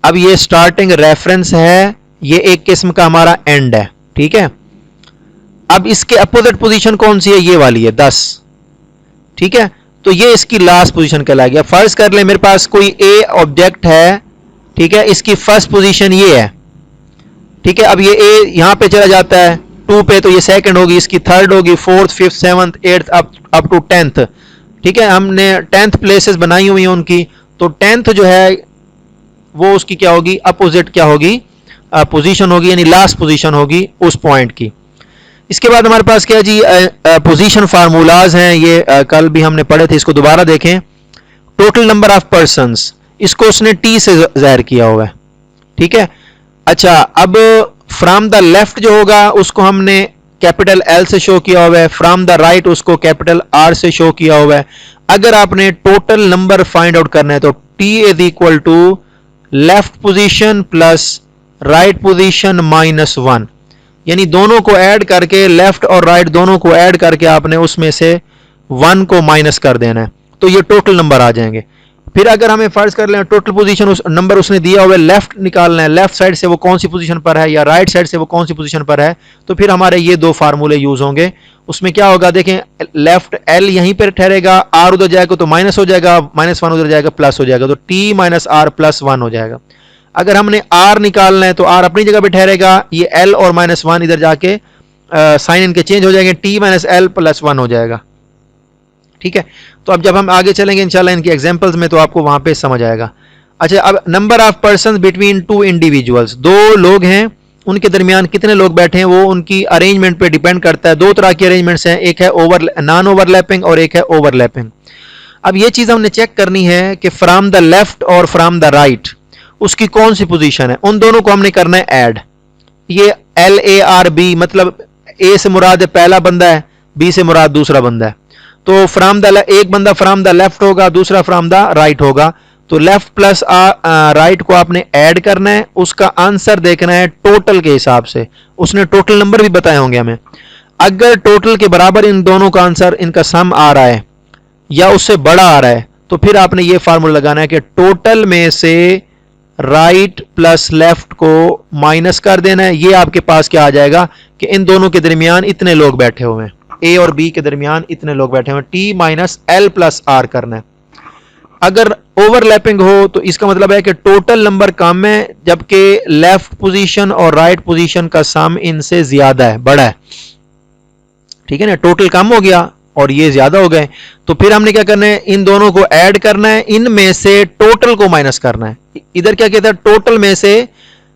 अब ये स्टार्टिंग रेफरेंस है, ये एक किस्म का हमारा एंड है। ठीक है, अब इसके अपोजिट पोजीशन कौन सी है, ये वाली है 10। ठीक है, तो ये इसकी लास्ट पोजीशन कहलाएगी। अब फर्ज कर ले मेरे पास कोई ए ऑब्जेक्ट है, ठीक है, इसकी फर्स्ट पोजीशन ये है। ठीक है, अब ये ए यहां पे चला जाता है 2 पे, तो ये सेकंड होगी, इसकी थर्ड होगी, 4th 5th 7th 8th up to 10th। ठीक है, हमने 10th प्लेसेस बनाई हुई हैं उनकी, तो 10th जो है वो उसकी क्या होगी, अपोजिट क्या होगी, पोजीशन होगी, यानी लास्ट पोजीशन होगी उस पॉइंट की। इसके बाद हमारे पास क्या जी, पोजीशन फार्मूलाज हैं, ये कल भी हमने पढ़े थे, इसको दोबारा देखें। टोटल नंबर ऑफ पर्संस, इसको उसने टी से जाहिर किया हुआ है। ठीक है, अच्छा, अब फ्रॉम द लेफ्ट जो होगा उसको हमने कैपिटल एल से शो किया हुआ है, फ्रॉम द राइट उसको कैपिटल आर से शो किया हुआ है। अगर आपने टोटल नंबर फाइंड आउट करना है तो T is equal to left position plus right position minus 1, यानी दोनों को ऐड करके, लेफ्ट और राइट दोनों को ऐड करके आपने उसमें से 1 को माइनस कर देना है, तो ये टोटल नंबर आ जाएंगे। फिर अगर हमें फर्ज कर लें टोटल पोजीशन उस नंबर उसने दिया हुआ है, लेफ्ट निकालना है, लेफ्ट साइड से वो कौन सी पोजीशन पर है या राइट साइड से वो कौन सी पोजीशन पर है, तो फिर हमारे ये 2 फार्मूले यूज होंगे। उसमें क्या होगा, देखें, लेफ्ट एल यहीं पर ठहरेगा, आर उधर जाएगा तो माइनस हो जाएगा, -1 उधर जाएगा प्लस हो जाएगा, तो टी माइनस आर प्लस 1 हो जाएगा। अगर हमने आर निकालना है तो आर अपनी जगह पे ठहरेगा, ये एल और -1 इधर जाके साइन इनके चेंज हो जाएंगे, टी माइनस एल प्लस 1 हो जाएगा। ठीक है, तो अब जब हम आगे चलेंगे इंशाल्लाह इनकी एग्जांपल्स में तो आपको वहां पे समझ आएगा। अच्छा, अब number of person between two individuals, दो लोग हैं उनके दरमियान कितने लोग बैठे हैं वो उनकी अरेंजमेंट पे डिपेंड करता है। दो तरह की अरेंजमेंट्स हैं, एक है नॉन ओवरलैपिंग और एक है ओवरलैपिंग। अब ये चीज हमने चेक करनी है कि फ्रॉम द लेफ्ट और फ्रॉम द राइट उसकी कौन सी पोजीशन है, उन दोनों को हमने करना है ऐड। ये LARB मतलब ए से मुराद पहला बंदा है, बी से मुराद दूसरा बंदा है। तो फ्रॉम द एक बंदा फ्रॉम द लेफ्ट होगा, दूसरा फ्रॉम द राइट होगा। तो लेफ्ट प्लस राइट को आपने ऐड करना है, उसका आंसर देखना है टोटल के हिसाब से। उसने टोटल नंबर भी बताए होंगे हमें। अगर टोटल के बराबर इन दोनों का आंसर इनका सम आ रहा है या उससे बड़ा आ रहा है तो फिर आपने ये फार्मूला लगाना है कि टोटल में से राइट प्लस लेफ्ट को माइनस कर देना है। ये आपके पास क्या आ जाएगा कि इन दोनों के दरमियान इतने लोग बैठे हुए हैं, ए और बी के दरमियान इतने लोग बैठे हुए हैं, T minus L plus R करना है। अगर ओवरलैपिंग हो तो इसका मतलब है कि टोटल नंबर कम है जबकि लेफ्ट पोजीशन और राइट पोजीशन का सम इनसे ज्यादा है, बड़ा है। ठीक है ना, टोटल कम हो गया और ये ज्यादा हो गए, तो फिर हमने क्या करना है, इन दोनों को ऐड करना है, इनमें से टोटल को माइनस करना है। इधर क्या किया था, टोटल में से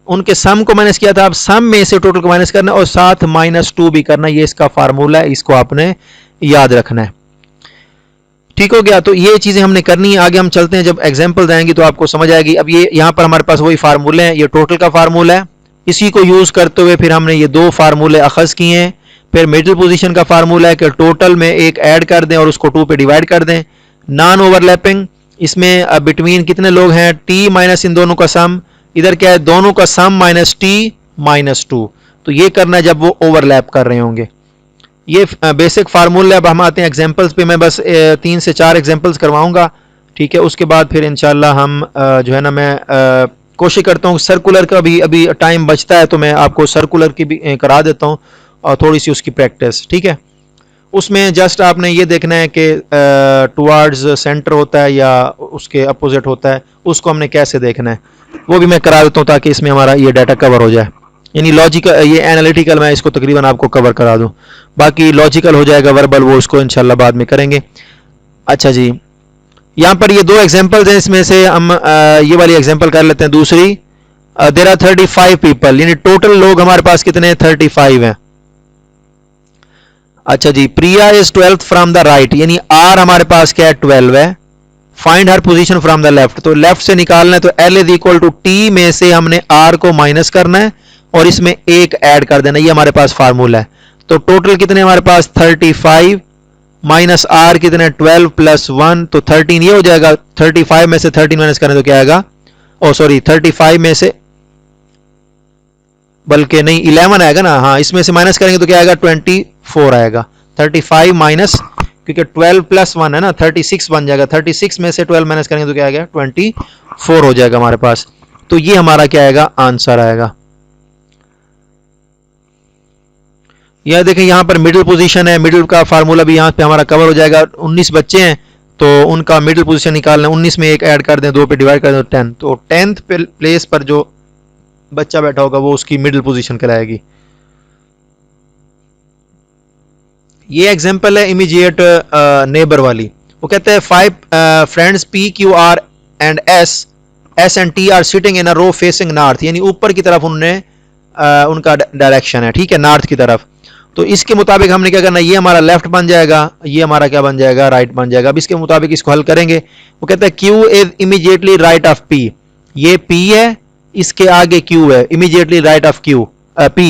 उनके सम को माइनस किया था, अब सम में से टोटल को माइनस करना है और साथ -2 भी करना है। ये इसका फार्मूला है, इसको आपने याद रखना है। ठीक हो गया, तो ये चीजें हमने करनी है। आगे हम चलते हैं, जब एग्जांपल आएंगी तो आपको समझ आएगी। अब ये यहां पर हमारे पास वही फार्मूले हैं, ये टोटल का फार्मूला है, इसी को यूज करते हुए फिर हमने ये दो फार्मूले अखज किए हैं। फिर मिडिल पोजीशन का फार्मूला है कि टोटल में एक ऐड कर दें और उसको 2 पे डिवाइड कर दें। नॉन ओवरलैपिंग, इसमें बिटवीन कितने लोग हैं, टी माइनस इन दोनों का सम, इधर क्या है, दोनों का सम माइनस टी माइनस 2। तो ये करना है जब वो ओवरलैप कर रहे होंगे। ये बेसिक फार्मूला। अब हम आते हैं एग्जांपल्स पे, मैं बस 3 से 4 एग्जांपल्स करवाऊंगा। ठीक है, उसके बाद फिर इंशाल्लाह हम जो है ना, मैं कोशिश करता हूँ सर्कुलर का भी अभी टाइम बचता है तो मैं आपको सर्कुलर की भी करा देता हूँ और थोड़ी सी उसकी प्रैक्टिस। ठीक है, उसमें जस्ट आपने ये देखना है कि टुवर्ड्स सेंटर होता है या उसके अपोजिट होता है, उसको हमने कैसे देखना है वो भी मैं करा देता हूँ ताकि इसमें हमारा ये डाटा कवर हो जाए। यानी लॉजिकल, ये एनालिटिकल मैं इसको तकरीबन आपको कवर करा दूँ, बाकी लॉजिकल हो जाएगा, वर्बल वो उसको इंशाल्लाह बाद में करेंगे। अच्छा जी, यहाँ पर ये 2 एग्जांपल्स हैं, इसमें से हम ये वाली एग्जांपल कर लेते हैं। दूसरी, देयर आर 35 पीपल, यानी टोटल लोग हमारे पास कितने हैं, 35 हैं। अच्छा जी, Priya is 12th from the right, यानी आर हमारे पास क्या है, 12 है। Find her position from the left, तो लेफ्ट से निकालना है तो L is equal to T में से हमने आर को माइनस करना है और इसमें एक ऐड कर देना, ये हमारे पास फार्मूला है। तो टोटल कितने हमारे पास, 35 माइनस आर कितने, 12 प्लस 1 तो 13 ये हो जाएगा। 35 में से 13 माइनस करें तो क्या आएगा, ओ सॉरी 35 में से, बल्कि नहीं 11 आएगा ना, हाँ इसमें से माइनस करेंगे तो क्या आएगा, 24 आएगा। 35 माइनस, क्योंकि 12 प्लस 1 है ना, 36 बन जाएगा। 36 में से 12 माइनस करेंगे तो क्या आएगा, 24 हो जाएगा हमारे पास। तो ये हमारा क्या आएगा, आंसर आएगा। यह देखें यहाँ पर मिडिल पोजीशन है, मिडिल का फार्मूला भी यहाँ पे हमारा कवर हो जाएगा। 19 बच्चे हैं तो उनका मिडिल पोजीशन निकालना है, 19 में एक ऐड कर दें, 2 पे डिवाइड कर दें 10, तो 10th प्लेस पर जो बच्चा बैठा होगा वो उसकी मिडिल पोजीशन कहलाएगी। ये एग्जांपल है इमीडिएट नेबर वाली। वो कहते हैं 5 friends P Q R and S and T are sitting in a row facing north, यानी ऊपर की तरफ उन्होंने उनका डायरेक्शन है, ठीक है, नॉर्थ की तरफ। तो इसके मुताबिक हमने क्या करना है, ये हमारा लेफ्ट बन जाएगा, ये हमारा क्या बन जाएगा, राइट बन जाएगा। अब इसके मुताबिक इसको हल करेंगे। वो कहते हैं Q is immediately right of P, ये P है, इसके आगे Q है, immediately right of Q, P।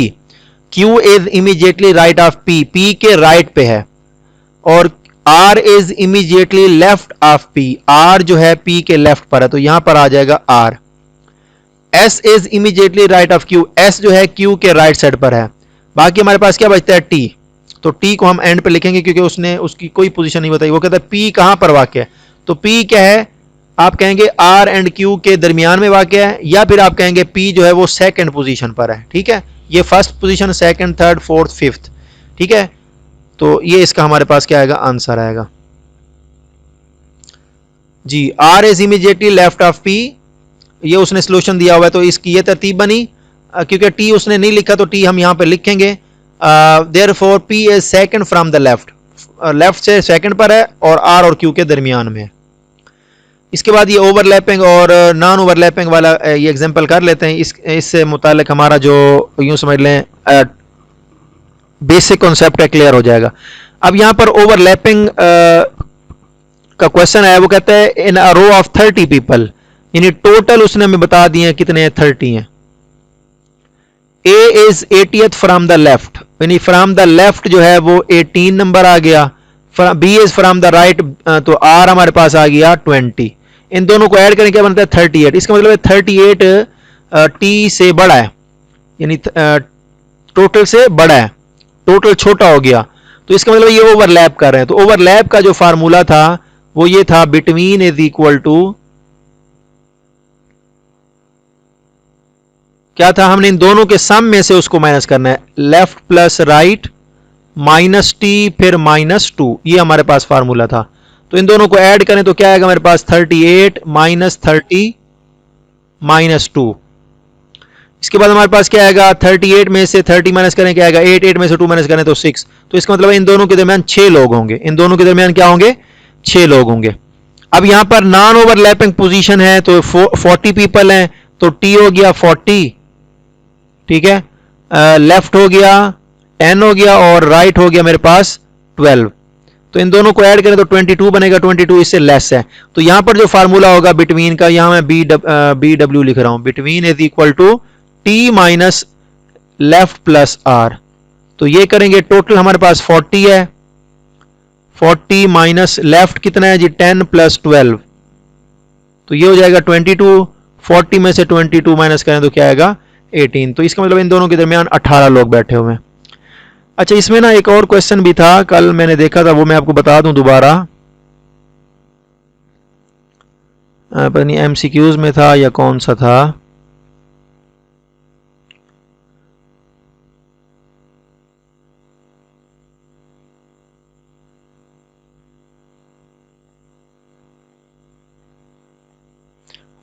Q is immediately right of P, P के राइट पे है। और R is immediately left of P, R जो है P के लेफ्ट पर है, तो यहां पर आ जाएगा R। S is immediately right of Q, S जो है Q के राइट साइड पर है। बाकी हमारे पास क्या बचता है, T। तो T को हम एंड पे लिखेंगे क्योंकि उसने उसकी कोई पोजीशन नहीं बताई। वो कहता है P कहां पर वाक़ है, तो P क्या है, आप कहेंगे R एंड Q के दरमियान में वाक़ है, या फिर आप कहेंगे P जो है वो सेकंड पोजीशन पर है। ठीक है, ये first position, second, third, fourth, fifth. ठीक है, तो ये इसका हमारे पास क्या आएगा, आंसर आएगा जी। R is immediately left of P, ये उसने सोल्यूशन दिया हुआ है, तो इसकी ये तरतीब बनी। क्योंकि टी उसने नहीं लिखा तो टी हम यहाँ पे लिखेंगे। Therefore P is second from the left, left से सेकंड पर है और आर और क्यू के दरमियान में है। इसके बाद ये ओवरलैपिंग और नॉन ओवरलैपिंग वाला ये एग्जांपल कर लेते हैं। इससे मुतालिक हमारा जो यूं समझ लें बेसिक कॉन्सेप्ट है, क्लियर हो जाएगा। अब यहाँ पर ओवरलैपिंग का क्वेश्चन है, वो कहता है in a row of 30 people, यानी टोटल उसने हमें बता दिए हैं कितने हैं, 30 हैं। A is 80th from the left, यानी फ्रॉम द लेफ्ट जो है वो 18 नंबर आ गया। B is from the right, तो आर हमारे पास आ गया 20। इन दोनों को ऐड करें क्या बनता है 38। इसका मतलब है 38 टी से बड़ा है, यानी टोटल से बड़ा है, टोटल छोटा हो गया। तो इसका मतलब ये ओवरलैप कर रहे हैं। तो ओवरलैप का जो फार्मूला था वो ये था, बिटवीन इज इक्वल टू क्या था, हमने इन दोनों के सम में से उसको माइनस करना है, left plus right minus T फिर माइनस 2, ये हमारे पास फार्मूला था। तो इन दोनों को ऐड करें तो क्या आएगा हमारे पास, 38 माइनस 30 माइनस 2। इसके बाद हमारे पास क्या आएगा, 38 में से 30 माइनस करें क्या आएगा 8, 8 में से 2 माइनस करें तो 6। तो इसका मतलब है इन दोनों के दरमियान 6 लोग होंगे, इन दोनों के दरमियान क्या होंगे, 6 लोग होंगे। अब यहां पर नॉन ओवरलैपिंग पोजीशन है तो 40 पीपल हैं, तो टी हो गया 40, ठीक है। लेफ्ट हो गया 10 हो गया और राइट हो गया मेरे पास 12। तो इन दोनों को ऐड करें तो 22 बनेगा, 22 इससे लेस है। तो यहां पर जो फार्मूला होगा बिटवीन का, यहां मैं बी डब्ल्यू लिख रहा हूं, between is equal to T minus left plus R. तो ये करेंगे, टोटल हमारे पास 40 है, 40 माइनस लेफ्ट कितना है जी 10 प्लस 12, तो ये हो जाएगा 22। 40 में से 22 माइनस करें तो क्या आएगा 18। तो इसका मतलब इन दोनों के दरमियान 18 लोग बैठे हुए हैं। अच्छा, इसमें ना एक और क्वेश्चन भी था, कल मैंने देखा था, वो मैं आपको बता दूं दोबारा। पता नहीं एमसीक्यूज में था या कौन सा था।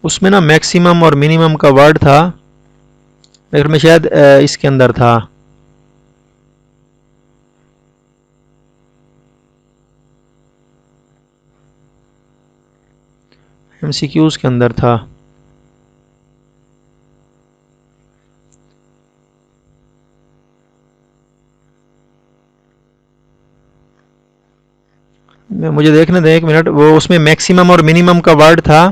उसमें ना मैक्सिमम और मिनिमम का वर्ड था, लेकिन मैं शायद इसके अंदर था, एमसीक्यूज के अंदर था। मुझे देखने दें एक मिनट, वो उसमें मैक्सिमम और मिनिमम का वर्ड था,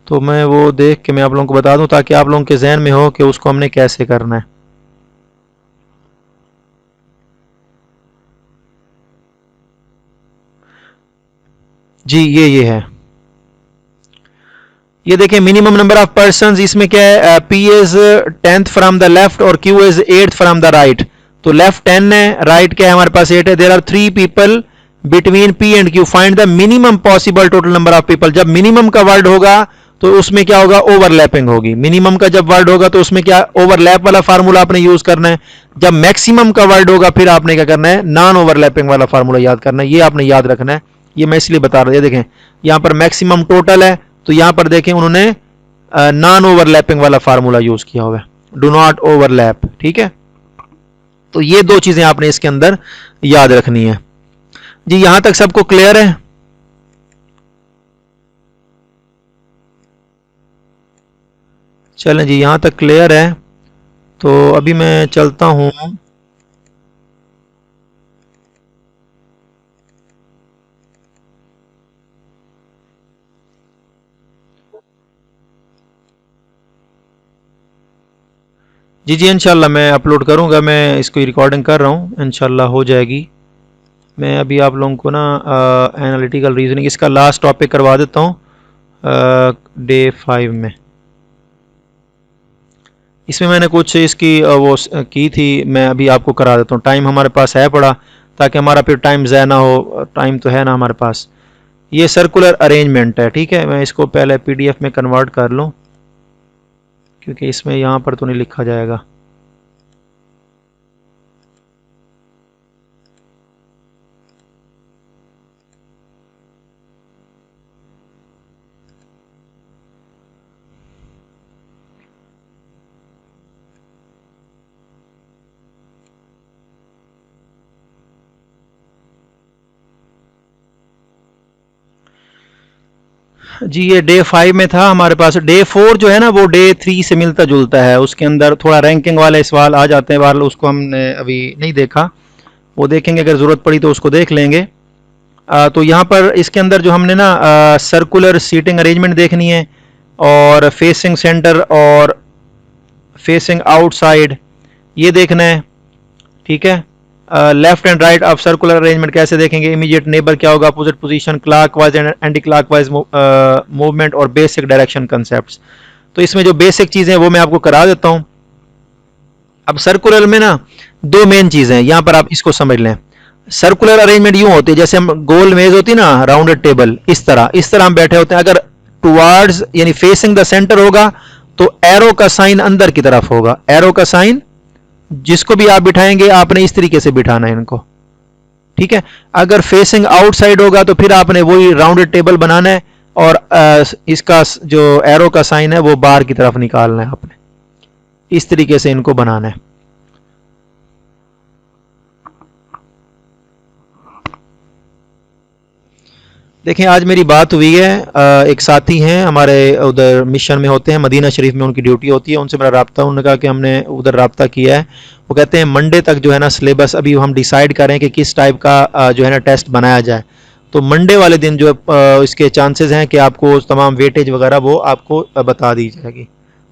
तो मैं वो देख के मैं आप लोगों को बता दूं ताकि आप लोगों के जहन में हो कि उसको हमने कैसे करना है। जी ये है, ये देखें मिनिमम नंबर ऑफ पर्सन, इसमें क्या है, P is 10th from the left और Q is 8th from the right. तो लेफ्ट 10 है, राइट क्या है हमारे पास 8 है। There are 3 people between P and Q, find the minimum possible total number of people. जब मिनिमम का वर्ड होगा तो उसमें क्या होगा, ओवरलैपिंग होगी। मिनिमम का जब वर्ड होगा तो उसमें क्या, ओवरलैप वाला फार्मूला आपने यूज करना है। जब मैक्सिमम का वर्ड होगा फिर आपने क्या करना है, नॉन ओवरलैपिंग वाला फार्मूला याद करना है। ये आपने याद रखना है, ये मैं इसलिए बता रहा हूं। देखें यहां पर मैक्सिमम टोटल है, तो यहां पर देखें उन्होंने नॉन ओवरलैपिंग वाला फार्मूला यूज किया हुआ है, डू नॉट ओवरलैप, ठीक है। तो ये दो चीजें आपने इसके अंदर याद रखनी है। जी यहां तक सबको क्लियर है? चलें जी, यहां तक क्लियर है, तो अभी मैं चलता हूं। जी जी इंशाल्लाह मैं अपलोड करूंगा, मैं इसको रिकॉर्डिंग कर रहा हूं, इंशाल्लाह हो जाएगी। मैं अभी आप लोगों को ना एनालिटिकल रीजनिंग इसका लास्ट टॉपिक करवा देता हूं डे 5 में। इसमें मैंने कुछ इसकी की थी, मैं अभी आपको करा देता हूँ। टाइम हमारे पास है पड़ा, ताकि हमारा फिर टाइम ज़ाया ना हो, टाइम तो है ना हमारे पास। ये सर्कुलर अरेंजमेंट है, ठीक है। मैं इसको पहले पीडीएफ में कन्वर्ट कर लूँ, क्योंकि इसमें यहाँ पर तो नहीं लिखा जाएगा। जी ये डे 5 में था हमारे पास। डे 4 जो है ना वो डे 3 से मिलता जुलता है, उसके अंदर थोड़ा रैंकिंग वाले सवाल आ जाते हैं, वाल उसको हमने अभी नहीं देखा, वो देखेंगे अगर ज़रूरत पड़ी तो उसको देख लेंगे। तो यहाँ पर इसके अंदर जो हमने ना सर्कुलर सीटिंग अरेंजमेंट देखनी है, और फेसिंग सेंटर और फेसिंग आउटसाइड ये देखना है, ठीक है। Left and right of circular arrangement कैसे देखेंगे, इमीडिएट नेबर क्या होगा, opposite position, clockwise and anti clockwise movement और बेसिक डायरेक्शन कंसेप्ट्स। तो इसमें जो बेसिक चीजें हैं वो मैं आपको करा देता हूं। अब सर्कुलर में ना दो मेन चीजें हैं, यहां पर आप इसको समझ लें। सर्कुलर अरेंजमेंट यूं होती है जैसे हम गोल मेज होती है ना, राउंडेड टेबल, इस तरह हम बैठे होते हैं। अगर टुवार्ड्स यानी फेसिंग द सेंटर होगा तो एरो का साइन अंदर की तरफ होगा, एरो का साइन जिसको भी आप बिठाएंगे आपने इस तरीके से बिठाना है इनको, ठीक है। अगर फेसिंग आउटसाइड होगा तो फिर आपने वही राउंडेड टेबल बनाना है, और इसका जो एरो का साइन है वो बाहर की तरफ निकालना है आपने, इस तरीके से इनको बनाना है। देखें आज मेरी बात हुई है, एक साथी हैं हमारे उधर मिशन में होते हैं, मदीना शरीफ में उनकी ड्यूटी होती है, उनसे मेरा रब्ता, उन्होंने कहा कि हमने उधर रब्ता किया है। वो कहते हैं मंडे तक जो है ना सिलेबस अभी हम डिसाइड करें कि किस टाइप का जो है ना टेस्ट बनाया जाए। तो मंडे वाले दिन जो इसके चांसेस हैं कि आपको तमाम वेटेज वगैरह वो आपको बता दी जाएगी।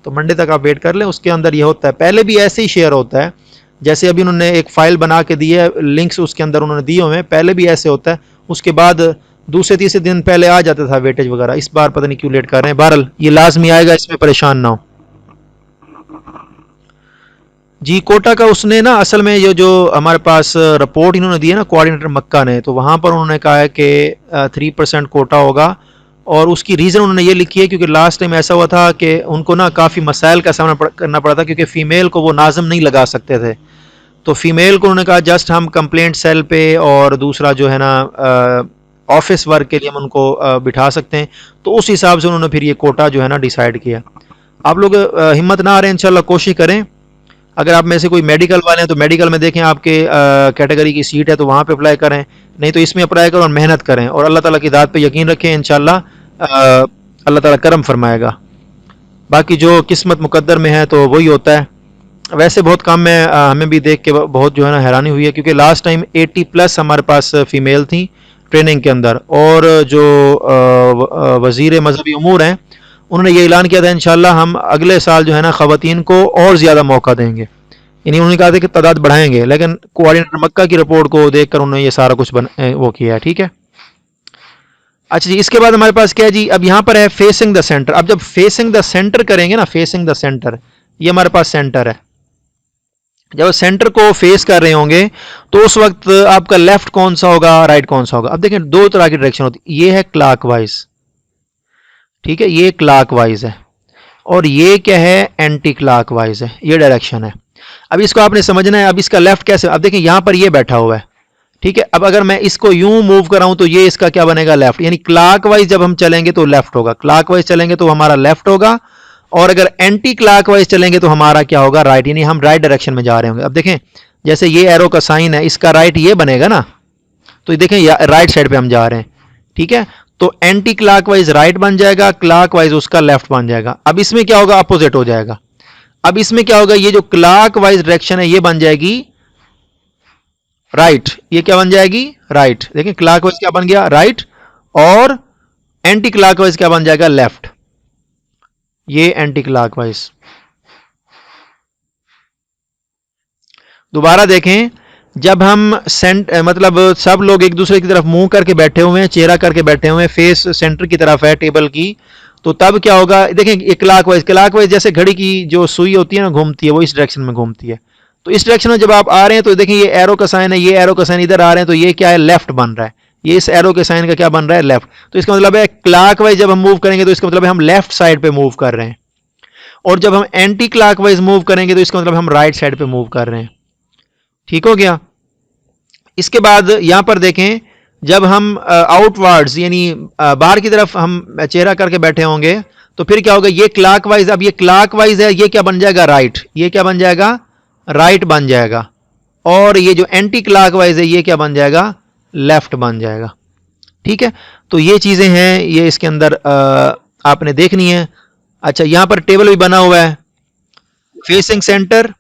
तो मंडे तक आप वेट कर लें। उसके अंदर ये होता है, पहले भी ऐसे ही शेयर होता है, जैसे अभी उन्होंने एक फाइल बना के दी है, लिंक्स उसके अंदर उन्होंने दिए हुए हैं, पहले भी ऐसे होता है। उसके बाद दूसरे तीसरे दिन पहले आ जाता था वेटेज वगैरह, इस बार पता नहीं क्यों लेट कर रहे हैं। बहरहाल ये लाजमी आएगा, इसमें परेशान ना हो। जी कोटा का उसने ना असल में ये जो हमारे पास रिपोर्ट इन्होंने दी है ना कोऑर्डिनेटर मक्का ने, तो वहाँ पर उन्होंने कहा है कि 3% कोटा होगा, और उसकी रीज़न उन्होंने ये लिखी है क्योंकि लास्ट टाइम ऐसा हुआ था कि उनको ना काफ़ी मसाइल का सामना करना पड़ा था, क्योंकि फ़ीमेल को वो नाज़म नहीं लगा सकते थे। तो फीमेल को उन्होंने कहा जस्ट हम कंप्लेंट सेल पे और दूसरा जो है ना ऑफिस वर्क के लिए हम उनको बिठा सकते हैं। तो उस हिसाब से उन्होंने फिर ये कोटा जो है ना डिसाइड किया। आप लोग हिम्मत ना आ रहे हैं, इंशाल्लाह कोशिश करें। अगर आप में से कोई मेडिकल वाले हैं तो मेडिकल में देखें आपके कैटेगरी की सीट है तो वहाँ पे अप्लाई करें, नहीं तो इसमें अप्लाई करें और मेहनत करें, और अल्लाह ताला की दात पे यकीन रखें, इंशाल्लाह अल्लाह ताला करम फरमाएगा। बाकी जो किस्मत मुकद्दर में है तो वही होता है। वैसे बहुत कम है, हमें भी देख के बहुत जो है ना हैरानी हुई है, क्योंकि लास्ट टाइम 80+ हमारे पास फ़ीमेल थी ट्रेनिंग के अंदर, और जो वज़ीर मजहबी उमूर हैं उन्होंने ये ऐलान किया था इंशाल्लाह हम अगले साल जो है ना ख़वातीन को और ज़्यादा मौका देंगे, यानी उन्होंने कहा था कि तादाद बढ़ाएंगे, लेकिन कोऑर्डिनेटर मक्का की रिपोर्ट को देखकर उन्होंने ये सारा कुछ वो किया है, ठीक है। अच्छा जी, इसके बाद हमारे पास क्या है जी, अब यहाँ पर है फेसिंग द सेंटर। अब जब फेसिंग द सेंटर करेंगे ना, फेसिंग द सेंटर, ये हमारे पास सेंटर है, जब सेंटर को फेस कर रहे होंगे तो उस वक्त आपका लेफ्ट कौन सा होगा, राइट कौन सा होगा। अब देखें दो तरह की डायरेक्शन होती है, ये है क्लॉकवाइज, ठीक है, ये क्लॉकवाइज है, और ये क्या है, एंटी क्लॉकवाइज है, ये डायरेक्शन है। अब इसको आपने समझना है। अब इसका लेफ्ट कैसे, अब देखें यहां पर ये बैठा हुआ है, ठीक है। अब अगर मैं इसको यूं मूव कराऊं तो ये इसका क्या बनेगा, लेफ्ट, यानी क्लॉकवाइज जब हम चलेंगे तो लेफ्ट होगा, क्लॉकवाइज चलेंगे तो हमारा लेफ्ट होगा, और अगर एंटी क्लॉकवाइज चलेंगे तो हमारा क्या होगा, राइट, यानी हम राइट डायरेक्शन में जा रहे होंगे। अब देखें जैसे ये एरो का साइन है, इसका राइट ये बनेगा ना, तो देखें राइट साइड पे हम जा रहे हैं, ठीक है। तो एंटी क्लॉकवाइज राइट बन जाएगा, क्लॉकवाइज उसका लेफ्ट बन जाएगा। अब इसमें क्या होगा, अपोजिट हो जाएगा। अब इसमें क्या होगा, ये जो क्लॉकवाइज डायरेक्शन है ये बन जाएगी राइट, ये क्या बन जाएगी, राइट। देखें क्लॉकवाइज क्या बन गया, राइट, और एंटी क्लॉकवाइज क्या बन जाएगा, लेफ्ट, ये एंटी क्लॉकवाइज। दोबारा देखें, जब हम मतलब सब लोग एक दूसरे की तरफ मुंह करके बैठे हुए हैं, चेहरा करके बैठे हुए हैं, फेस सेंटर की तरफ है टेबल की, तो तब क्या होगा, देखें ये क्लॉकवाइज, क्लॉकवाइज जैसे घड़ी की जो सुई होती है ना घूमती है, वो इस डायरेक्शन में घूमती है। तो इस डायरेक्शन में जब आप आ रहे हैं तो देखें ये एरो का साइन है, ये एरो का साइन इधर आ रहे हैं, तो ये क्या है, लेफ्ट बन रहा है, ये इस एरो के साइन का क्या बन रहा है, लेफ्ट। तो इसका मतलब है क्लॉकवाइज जब हम मूव करेंगे तो इसका मतलब है हम लेफ्ट साइड पे मूव कर रहे हैं, और जब हम एंटी क्लॉकवाइज मूव करेंगे तो इसका मतलब हम राइट साइड पे मूव कर रहे हैं, ठीक हो गया। इसके बाद यहां पर देखें, जब हम आउटवर्ड्स यानी बाहर की तरफ हम चेहरा करके बैठे होंगे तो फिर क्या होगा, ये क्लॉकवाइज, अब ये क्लॉकवाइज है, ये क्या बन जाएगा, राइट, ये क्या बन जाएगा, राइट बन जाएगा, और ये जो एंटी क्लॉकवाइज है ये क्या बन जाएगा, लेफ्ट बन जाएगा। ठीक है, तो ये चीज़ें हैं, ये इसके अंदर आपने देखनी है। अच्छा, यहाँ पर टेबल भी बना हुआ है, facing centre,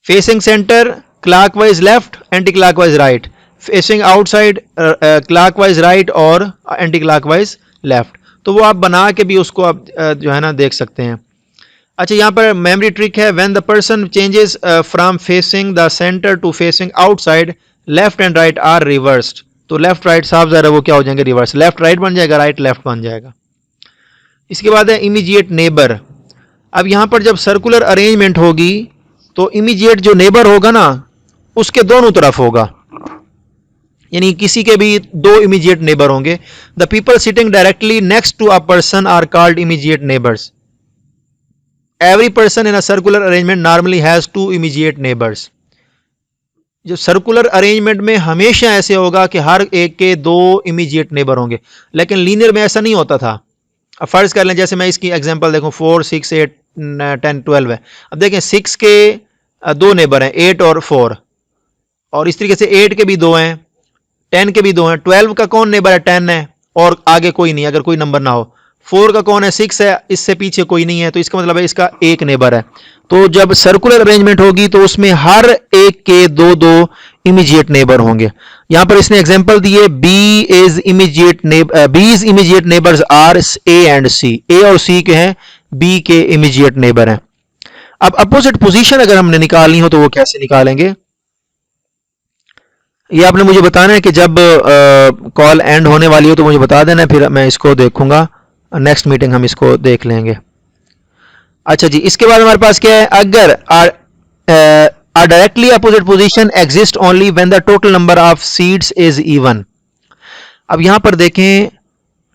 facing centre clockwise left, anti clockwise right, facing outside clockwise right और एंटी क्लॉकवाइज लेफ्ट। तो वो आप बना के भी उसको आप जो है ना देख सकते हैं। अच्छा, यहाँ पर मेमोरी ट्रिक है, when the person changes from facing the centre to facing outside, left and right are reversed. तो लेफ्ट राइट साफ ज़रा वो क्या हो जाएंगे, रिवर्स, लेफ्ट राइट बन जाएगा, राइट लेफ्ट बन जाएगा। इसके बाद है इमीडिएट नेबर। अब यहाँ पर जब सर्कुलर अरेंजमेंट होगी तो इमीडिएट जो नेबर होगा ना उसके दोनों तरफ होगा, यानी किसी के भी दो इमीडिएट नेबर होंगे। The people sitting directly next to a person are called immediate neighbours. Every person in a circular arrangement normally has two immediate neighbours. जो सर्कुलर अरेंजमेंट में हमेशा ऐसे होगा कि हर एक के दो इमीडिएट नेबर होंगे, लेकिन लीनियर में ऐसा नहीं होता था। अब फर्ज कर लें, जैसे मैं इसकी एग्जांपल देखूं, 4, 6, 8, 10, 12 है। अब देखें 6 के दो नेबर हैं, 8 और 4, और इस तरीके से 8 के भी दो हैं, 10 के भी दो हैं। 12 का कौन नेबर है, 10 है, और आगे कोई नहीं, अगर कोई नंबर ना हो। 4 का कौन है, 6 है, इससे पीछे कोई नहीं है, तो इसका मतलब है इसका एक नेबर है। तो जब सर्कुलर अरेंजमेंट होगी तो उसमें हर एक के दो दो इमीडिएट नेबर होंगे। यहां पर इसने एग्जांपल दिए, B is immediate neighbours are A and C. A और सी के हैं, बी के इमीडिएट नेबर हैं। अब अपोजिट पोजीशन अगर हमने निकालनी हो तो वो कैसे निकालेंगे, ये आपने मुझे बताना है कि जब कॉल एंड होने वाली हो तो मुझे बता देना, फिर मैं इसको देखूंगा, नेक्स्ट मीटिंग हम इसको देख लेंगे। अच्छा जी, इसके बाद हमारे पास क्या है, अगर directly opposite position exist only when the total number of seeds is even. अब यहां पर देखें,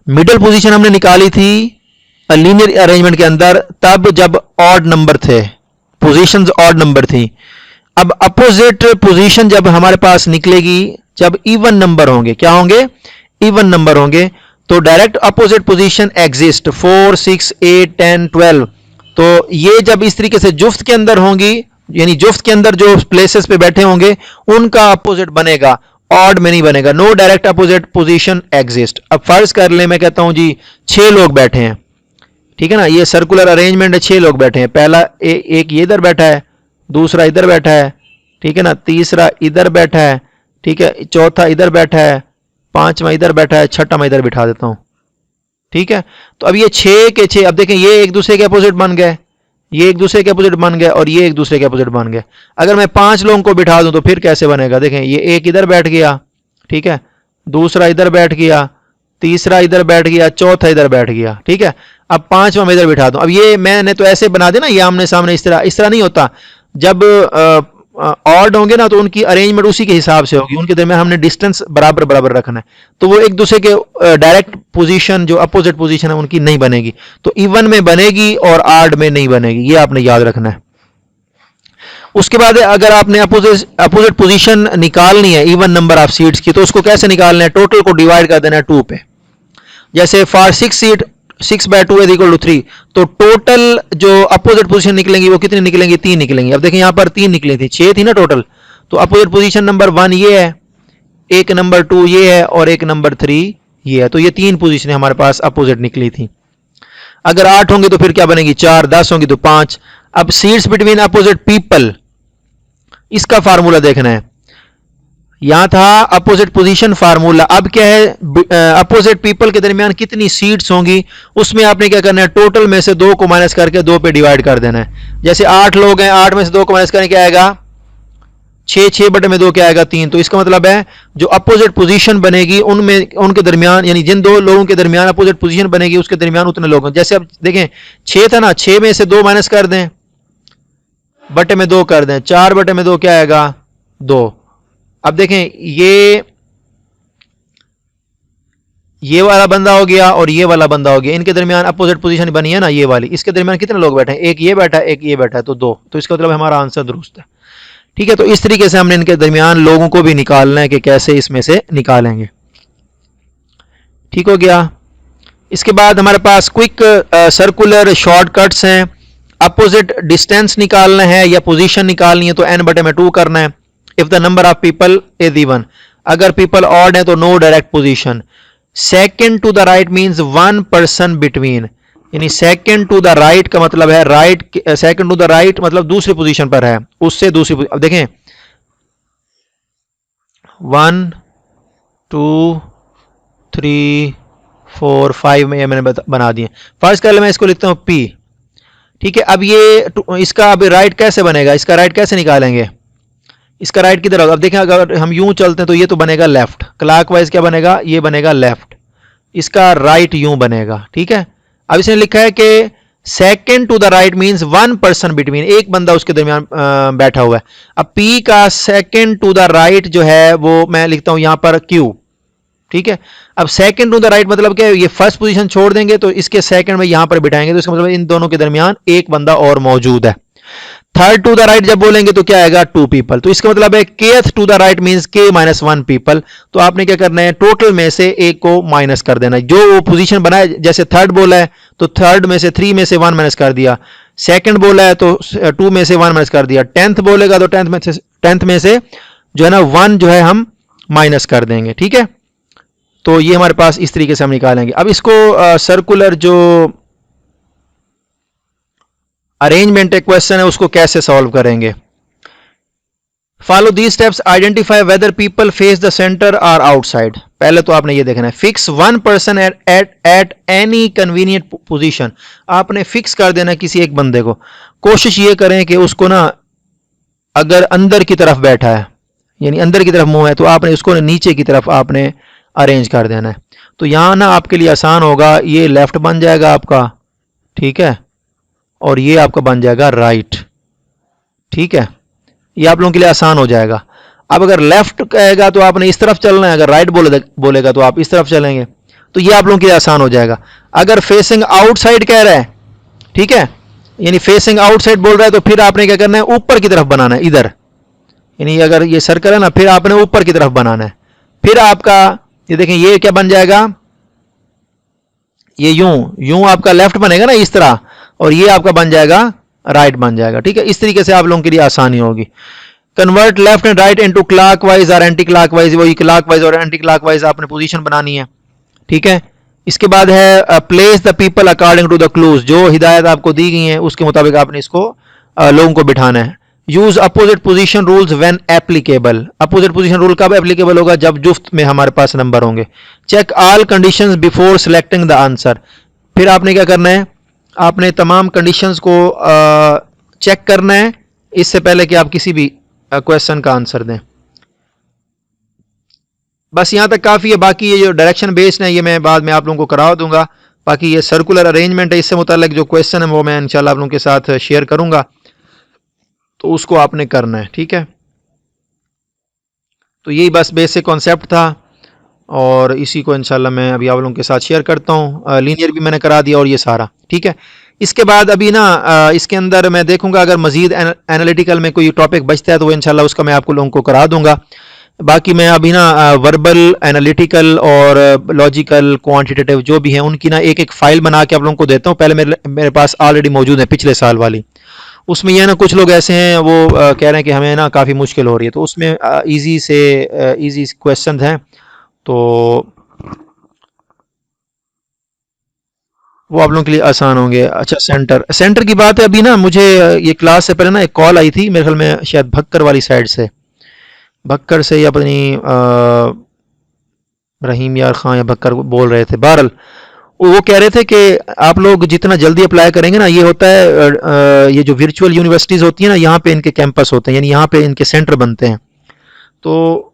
मिडिल पोजीशन हमने निकाली थी लीनियर अरेंजमेंट के अंदर तब जब ऑड नंबर थे, पोजीशंस ऑड नंबर थी। अब अपोजिट पोजीशन जब हमारे पास निकलेगी जब इवन नंबर होंगे, क्या होंगे, इवन नंबर होंगे, तो डायरेक्ट अपोजिट पोजीशन एग्जिस्ट 4, 6, 8, 10, 12। तो ये जब इस तरीके से जुफ्त के अंदर होंगी, यानी जुफ्त के अंदर जो प्लेसेस पे बैठे होंगे उनका अपोजिट बनेगा, ऑड में नहीं बनेगा। No direct opposite position exist. अब फर्ज कर ले, मैं कहता हूं जी 6 लोग बैठे हैं, ठीक है ना, ये सर्कुलर अरेंजमेंट है, 6 लोग बैठे हैं। पहला एक ये इधर बैठा है, दूसरा इधर बैठा है, ठीक है ना, तीसरा इधर बैठा है, ठीक है, चौथा इधर बैठा है, पांचवा इधर बैठा है, छठा मैं इधर बिठा देता हूं, ठीक है। तो अब ये 6 के 6, अब देखें ये एक दूसरे के अपोजिट बन गए, ये एक दूसरे के अपोजिट बन गए, और ये एक दूसरे के अपोजिट बन गए। अगर मैं 5 लोगों को बिठा दूं तो फिर कैसे बनेगा, देखें ये एक इधर बैठ गया, ठीक है, दूसरा इधर बैठ गया, तीसरा इधर बैठ गया, चौथा इधर बैठ गया, ठीक है। अब 5वां मैं इधर बिठा दूं, अब ये मैंने तो ऐसे बना देना, ये आमने सामने, इस तरह नहीं होता। जब ऑड होंगे ना तो उनकी अरेंजमेंट उसी के हिसाब से होगी, उनके दरमियान हमने डिस्टेंस बराबर बराबर रखना है, तो वो एक दूसरे के डायरेक्ट पोजीशन जो अपोजिट पोजीशन है उनकी नहीं बनेगी। तो इवन में बनेगी और ऑड में नहीं बनेगी, ये आपने याद रखना है। उसके बाद अगर आपने अपोजिट पोजीशन निकालनी है इवन नंबर ऑफ सीट्स की, तो उसको कैसे निकालना है, टोटल को डिवाइड कर देना है 2 पे। जैसे for 6 seat 6/2 is equal to 3, तो टोटल जो अपोजिट पोजीशन निकलेंगी वो कितनी निकलेंगी, 3 निकलेंगी। अब देखें यहां पर 3 निकली थी, 6 थी ना टोटल, तो अपोजिट पोजीशन नंबर 1 ये है, एक नंबर 2 ये है, और एक नंबर 3 ये है। तो ये 3 पोजीशन हमारे पास अपोजिट निकली थी। अगर 8 होंगे तो फिर क्या बनेगी, 4, 10 होंगी तो 5। अब सीट्स बिटवीन अपोजिट पीपल, इसका फार्मूला देखना है। यहां था अपोजिट पोजीशन फार्मूला, अब क्या है, अपोजिट पीपल के दरमियान कितनी सीट्स होंगी, उसमें आपने क्या करना है, टोटल में से 2 को माइनस करके 2 पे डिवाइड कर देना है। जैसे 8 लोग हैं, 8 में से 2 को माइनस करने क्या आएगा, 6, 6/2 क्या आएगा, 3। तो इसका मतलब है जो अपोजिट पोजीशन बनेगी उनमें, उनके दरमियान, यानी जिन 2 लोगों के दरमियान अपोजिट पोजीशन बनेगी उसके दरमियान उतने लोग हैं। जैसे अब देखें 6 था ना, 6 में से 2 माइनस कर दें, बटे में 2 कर दें, 4/2 क्या आएगा, 2। अब देखें ये वाला बंदा हो गया और ये वाला बंदा हो गया, इनके दरमियान अपोजिट पोजीशन बनी है ना ये वाली, इसके दरमियान कितने लोग बैठे हैं, एक ये बैठा है, एक ये बैठा है, तो 2। तो इसका मतलब हमारा आंसर दुरुस्त है, ठीक है। तो इस तरीके से हमने इनके दरमियान लोगों को भी निकालना है कि कैसे इसमें से निकालेंगे, ठीक हो गया। इसके बाद हमारे पास क्विक सर्कुलर शॉर्टकट्स हैं। अपोजिट डिस्टेंस निकालना है या पोजीशन निकालनी है तो n/2 करना है। If the number of people is even, अगर पीपल ऑड है तो no direct position. Second to the right means one person between, यानी सेकंड टू द राइट का मतलब है right, second to the right मतलब दूसरी पोजीशन पर है, उससे दूसरी। अब देखें 1 2 3 4 5 में ये मैंने बना दिए। फर्स्ट कर ले, मैं इसको लिखता हूं P, ठीक है। अब ये इसका अब राइट कैसे बनेगा, इसका राइट कैसे निकालेंगे, इसका राइट किधर होगा। अब देखें अगर हम यूं चलते हैं तो ये तो बनेगा लेफ्ट, क्लॉकवाइज क्या बनेगा, ये बनेगा लेफ्ट, इसका राइट यूं बनेगा, ठीक है। अब इसने लिखा है कि second to the right means one person between, एक बंदा उसके दरमियान बैठा हुआ है। अब P का सेकेंड टू द राइट जो है वो मैं लिखता हूं यहां पर Q, ठीक है। अब सेकंड टू द राइट मतलब क्या है, ये फर्स्ट पोजीशन छोड़ देंगे तो इसके सेकंड में यहां पर बिठाएंगे, तो इसका मतलब इन दोनों के दरमियान एक बंदा और मौजूद है। थर्ड टू द राइट जब बोलेंगे तो क्या आएगा, 2 पीपल, तो इसका मतलब है kth to the right means K minus 1 people. तो आपने क्या करना है, टोटल में से एक को माइनस कर देना है, जो वो पोजीशन बनाए। जैसे थर्ड बोला है तो थर्ड में से 3 में से 1 माइनस कर दिया, सेकंड बोला है तो 2 में से 1 माइनस कर दिया, टेंथ बोलेगा तो टेंथ में से जो है ना 1 जो है हम माइनस कर देंगे, ठीक है। तो ये हमारे पास इस तरीके से हम निकालेंगे। अब इसको सर्कुलर जो अरेंजमेंट एक क्वेश्चन है उसको कैसे सॉल्व करेंगे। Follow these steps, identify whether people face the centre और आउटसाइड। पहले तो आपने ये देखना है, fix one person at any convenient position, आपने फिक्स कर देना किसी एक बंदे को। कोशिश ये करें कि उसको ना अगर अंदर की तरफ बैठा है यानी अंदर की तरफ मुंह है तो आपने उसको नीचे की तरफ आपने अरेंज कर देना है। तो यहां ना आपके लिए आसान होगा, ये लेफ्ट बन जाएगा आपका, ठीक है, और ये आपका बन जाएगा राइट, ठीक है। ये आप लोगों के लिए आसान हो जाएगा। अब अगर लेफ्ट कहेगा तो आपने इस तरफ चलना है, अगर राइट बोलेगा तो आप इस तरफ चलेंगे, तो ये आप लोगों के लिए आसान हो जाएगा। अगर फेसिंग आउटसाइड कह रहा है, ठीक है, यानी फेसिंग आउटसाइड बोल रहा है तो फिर आपने क्या करना है, ऊपर की तरफ बनाना है इधर, यानी अगर ये सर्कल है ना फिर आपने ऊपर की तरफ बनाना है। फिर आपका ये देखें ये क्या बन जाएगा, ये यूं आपका लेफ्ट बनेगा ना इस तरह, और ये आपका बन जाएगा राइट बन जाएगा, ठीक है। इस तरीके से आप लोगों के लिए आसानी होगी। Convert left and right into clockwise और एंटी क्लॉकवाइज, वही क्लॉकवाइज और एंटी क्लॉकवाइज आपने पोजीशन बनानी है, ठीक है। इसके बाद है place the people according to the clues, जो हिदायत आपको दी गई है उसके मुताबिक आपने इसको लोगों को बिठाना है। Use opposite position rules when applicable, opposite position rule कब एप्लीकेबल होगा, जब जुफ्त में हमारे पास नंबर होंगे। Check all conditions before selecting the answer, फिर आपने क्या करना है, आपने तमाम कंडीशंस को चेक करना है इससे पहले कि आप किसी भी क्वेश्चन का आंसर दें। बस यहां तक काफी है, बाकी ये जो डायरेक्शन बेस्ड है ये मैं बाद में आप लोगों को करा दूंगा। बाकी ये सर्कुलर अरेंजमेंट है, इससे मुताल्लिक जो क्वेश्चन है वो मैं इंशाल्लाह आप लोगों के साथ शेयर करूंगा, तो उसको आपने करना है, ठीक है। तो यही बस बेसिक कॉन्सेप्ट था और इसी को इंशाल्लाह मैं अभी आप लोगों के साथ शेयर करता हूँ। लीनियर भी मैंने करा दिया और ये सारा, ठीक है। इसके बाद अभी ना इसके अंदर मैं देखूंगा अगर मजीद एनालिटिकल में कोई टॉपिक बचता है तो वो इंशाल्लाह उसका मैं आपको लोगों को करा दूंगा। बाकी मैं अभी ना वर्बल, एनालिटिकल और लॉजिकल, क्वांटिटेटिव जो भी हैं उनकी ना एक एक फाइल बना के आप लोगों को देता हूँ। पहले मेरे पास ऑलरेडी मौजूद है पिछले साल वाली, उसमें यह ना कुछ लोग ऐसे हैं वो कह रहे हैं कि हमें ना काफ़ी मुश्किल हो रही है, तो उसमें इजी से इजी क्वेश्चन हैं तो वो आप लोगों के लिए आसान होंगे। अच्छा सेंटर की बात है, अभी ना मुझे ये क्लास से पहले ना एक कॉल आई थी, मेरे ख्याल में शायद भक्कर वाली साइड से, भक्कर से या पता नहीं रहीम यार खां या भक्कर बोल रहे थे। बहरहाल वो कह रहे थे कि आप लोग जितना जल्दी अप्लाई करेंगे ना, ये होता है ये जो वर्चुअल यूनिवर्सिटीज़ होती है ना, यहाँ पे इनके कैंपस होते हैं, यानी यहाँ पे इनके सेंटर बनते हैं। तो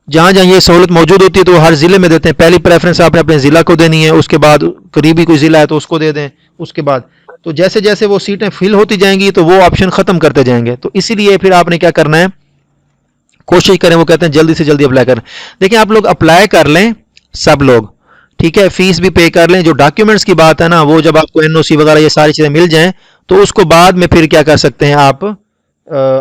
जहाँ जहाँ ये सहूलत मौजूद होती है तो हर ज़िले में देते हैं। पहली प्रेफरेंस आपने अपने ज़िला को देनी है, उसके बाद करीबी कोई ज़िला है तो उसको दे दें, उसके बाद तो जैसे जैसे वो सीटें फिल होती जाएंगी तो वो ऑप्शन ख़त्म करते जाएंगे। तो इसीलिए फिर आपने क्या करना है, कोशिश करें, वो कहते हैं जल्दी से जल्दी अप्लाई करें। देखिए आप लोग अप्लाई कर लें सब लोग, ठीक है, फीस भी पे कर लें। जो डॉक्यूमेंट्स की बात है ना, वो जब आपको एनओसी वगैरह ये सारी चीज़ें मिल जाएं तो उसको बाद में फिर क्या कर सकते हैं, आप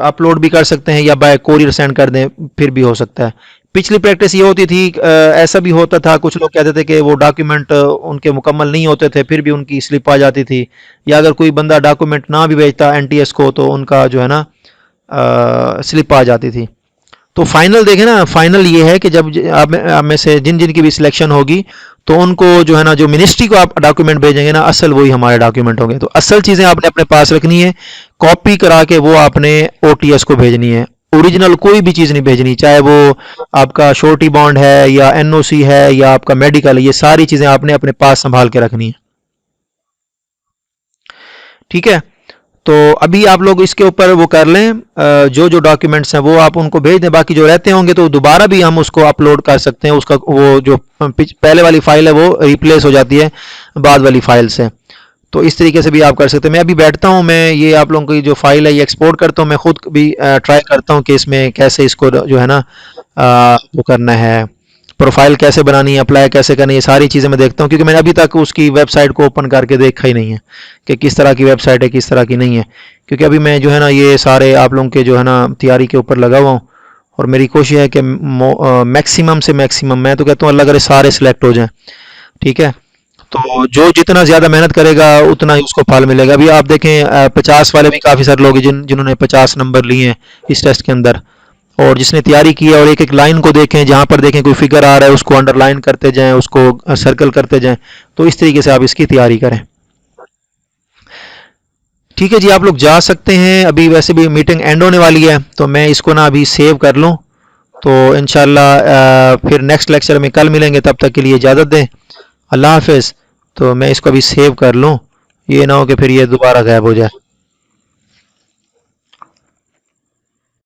अपलोड भी कर सकते हैं या बाय कोरियर सेंड कर दें, फिर भी हो सकता है। पिछली प्रैक्टिस ये होती थी, ऐसा भी होता था, कुछ लोग कहते थे कि वो डॉक्यूमेंट उनके मुकम्मल नहीं होते थे, फिर भी उनकी स्लिप आ जाती थी, या अगर कोई बंदा डॉक्यूमेंट ना भी भेजता एनटीएस को तो उनका जो है ना स्लिप आ जाती थी। तो फाइनल देखें ना, फाइनल ये है कि जब आप में से जिन जिन की भी सिलेक्शन होगी तो उनको जो है ना, जो मिनिस्ट्री को आप डॉक्यूमेंट भेजेंगे ना, असल वही हमारे डॉक्यूमेंट होंगे। तो असल चीज़ें आपने अपने पास रखनी है, कॉपी करा के वो आपने ओटीएस को भेजनी है। ओरिजिनल कोई भी चीज़ नहीं भेजनी, चाहे वो आपका श्योरिटी बॉन्ड है या एनओसी है या आपका मेडिकल है, ये सारी चीज़ें आपने अपने पास संभाल के रखनी है। ठीक है, तो अभी आप लोग इसके ऊपर वो कर लें, जो जो डॉक्यूमेंट्स हैं वो आप उनको भेज दें। बाकी जो रहते होंगे तो दोबारा भी हम उसको अपलोड कर सकते हैं, उसका वो जो पहले वाली फाइल है वो रिप्लेस हो जाती है बाद वाली फाइल से। तो इस तरीके से भी आप कर सकते हैं। मैं अभी बैठता हूँ, मैं ये आप लोगों की जो फाइल है ये एक्सपोर्ट करता हूँ, मैं खुद भी ट्राई करता हूँ कि इसमें कैसे इसको जो है ना वो करना है, प्रोफाइल कैसे बनानी है, अप्लाई कैसे करनी है, ये सारी चीज़ें मैं देखता हूँ, क्योंकि मैंने अभी तक उसकी वेबसाइट को ओपन करके देखा ही नहीं है कि किस तरह की वेबसाइट है, किस तरह की नहीं है। क्योंकि अभी मैं जो है ना ये सारे आप लोगों के जो है ना तैयारी के ऊपर लगा हुआ हूँ, और मेरी कोशिश है कि मैक्सिमम से मैक्सिमम, मैं तो कहता हूँ अल्लाह करे सारे सिलेक्ट हो जाएं। ठीक है, तो जो जितना ज़्यादा मेहनत करेगा उतना ही उसको फल मिलेगा। अभी आप देखें 50 वाले भी काफ़ी सारे लोग हैं जिन्होंने 50 नंबर लिए हैं इस टेस्ट के अंदर, और जिसने तैयारी की है, और एक एक लाइन को देखें, जहाँ पर देखें कोई फिगर आ रहा है उसको अंडरलाइन करते जाएं, उसको सर्कल करते जाएं। तो इस तरीके से आप इसकी तैयारी करें। ठीक है जी, आप लोग जा सकते हैं। अभी वैसे भी मीटिंग एंड होने वाली है, तो मैं इसको ना अभी सेव कर लूँ, तो इंशाल्लाह फिर नेक्स्ट लेक्चर में कल मिलेंगे। तब तक के लिए इजाज़त दें, अल्लाह हाफिज़। तो मैं इसको अभी सेव कर लूँ, ये ना हो कि फिर ये दोबारा गायब हो जाए।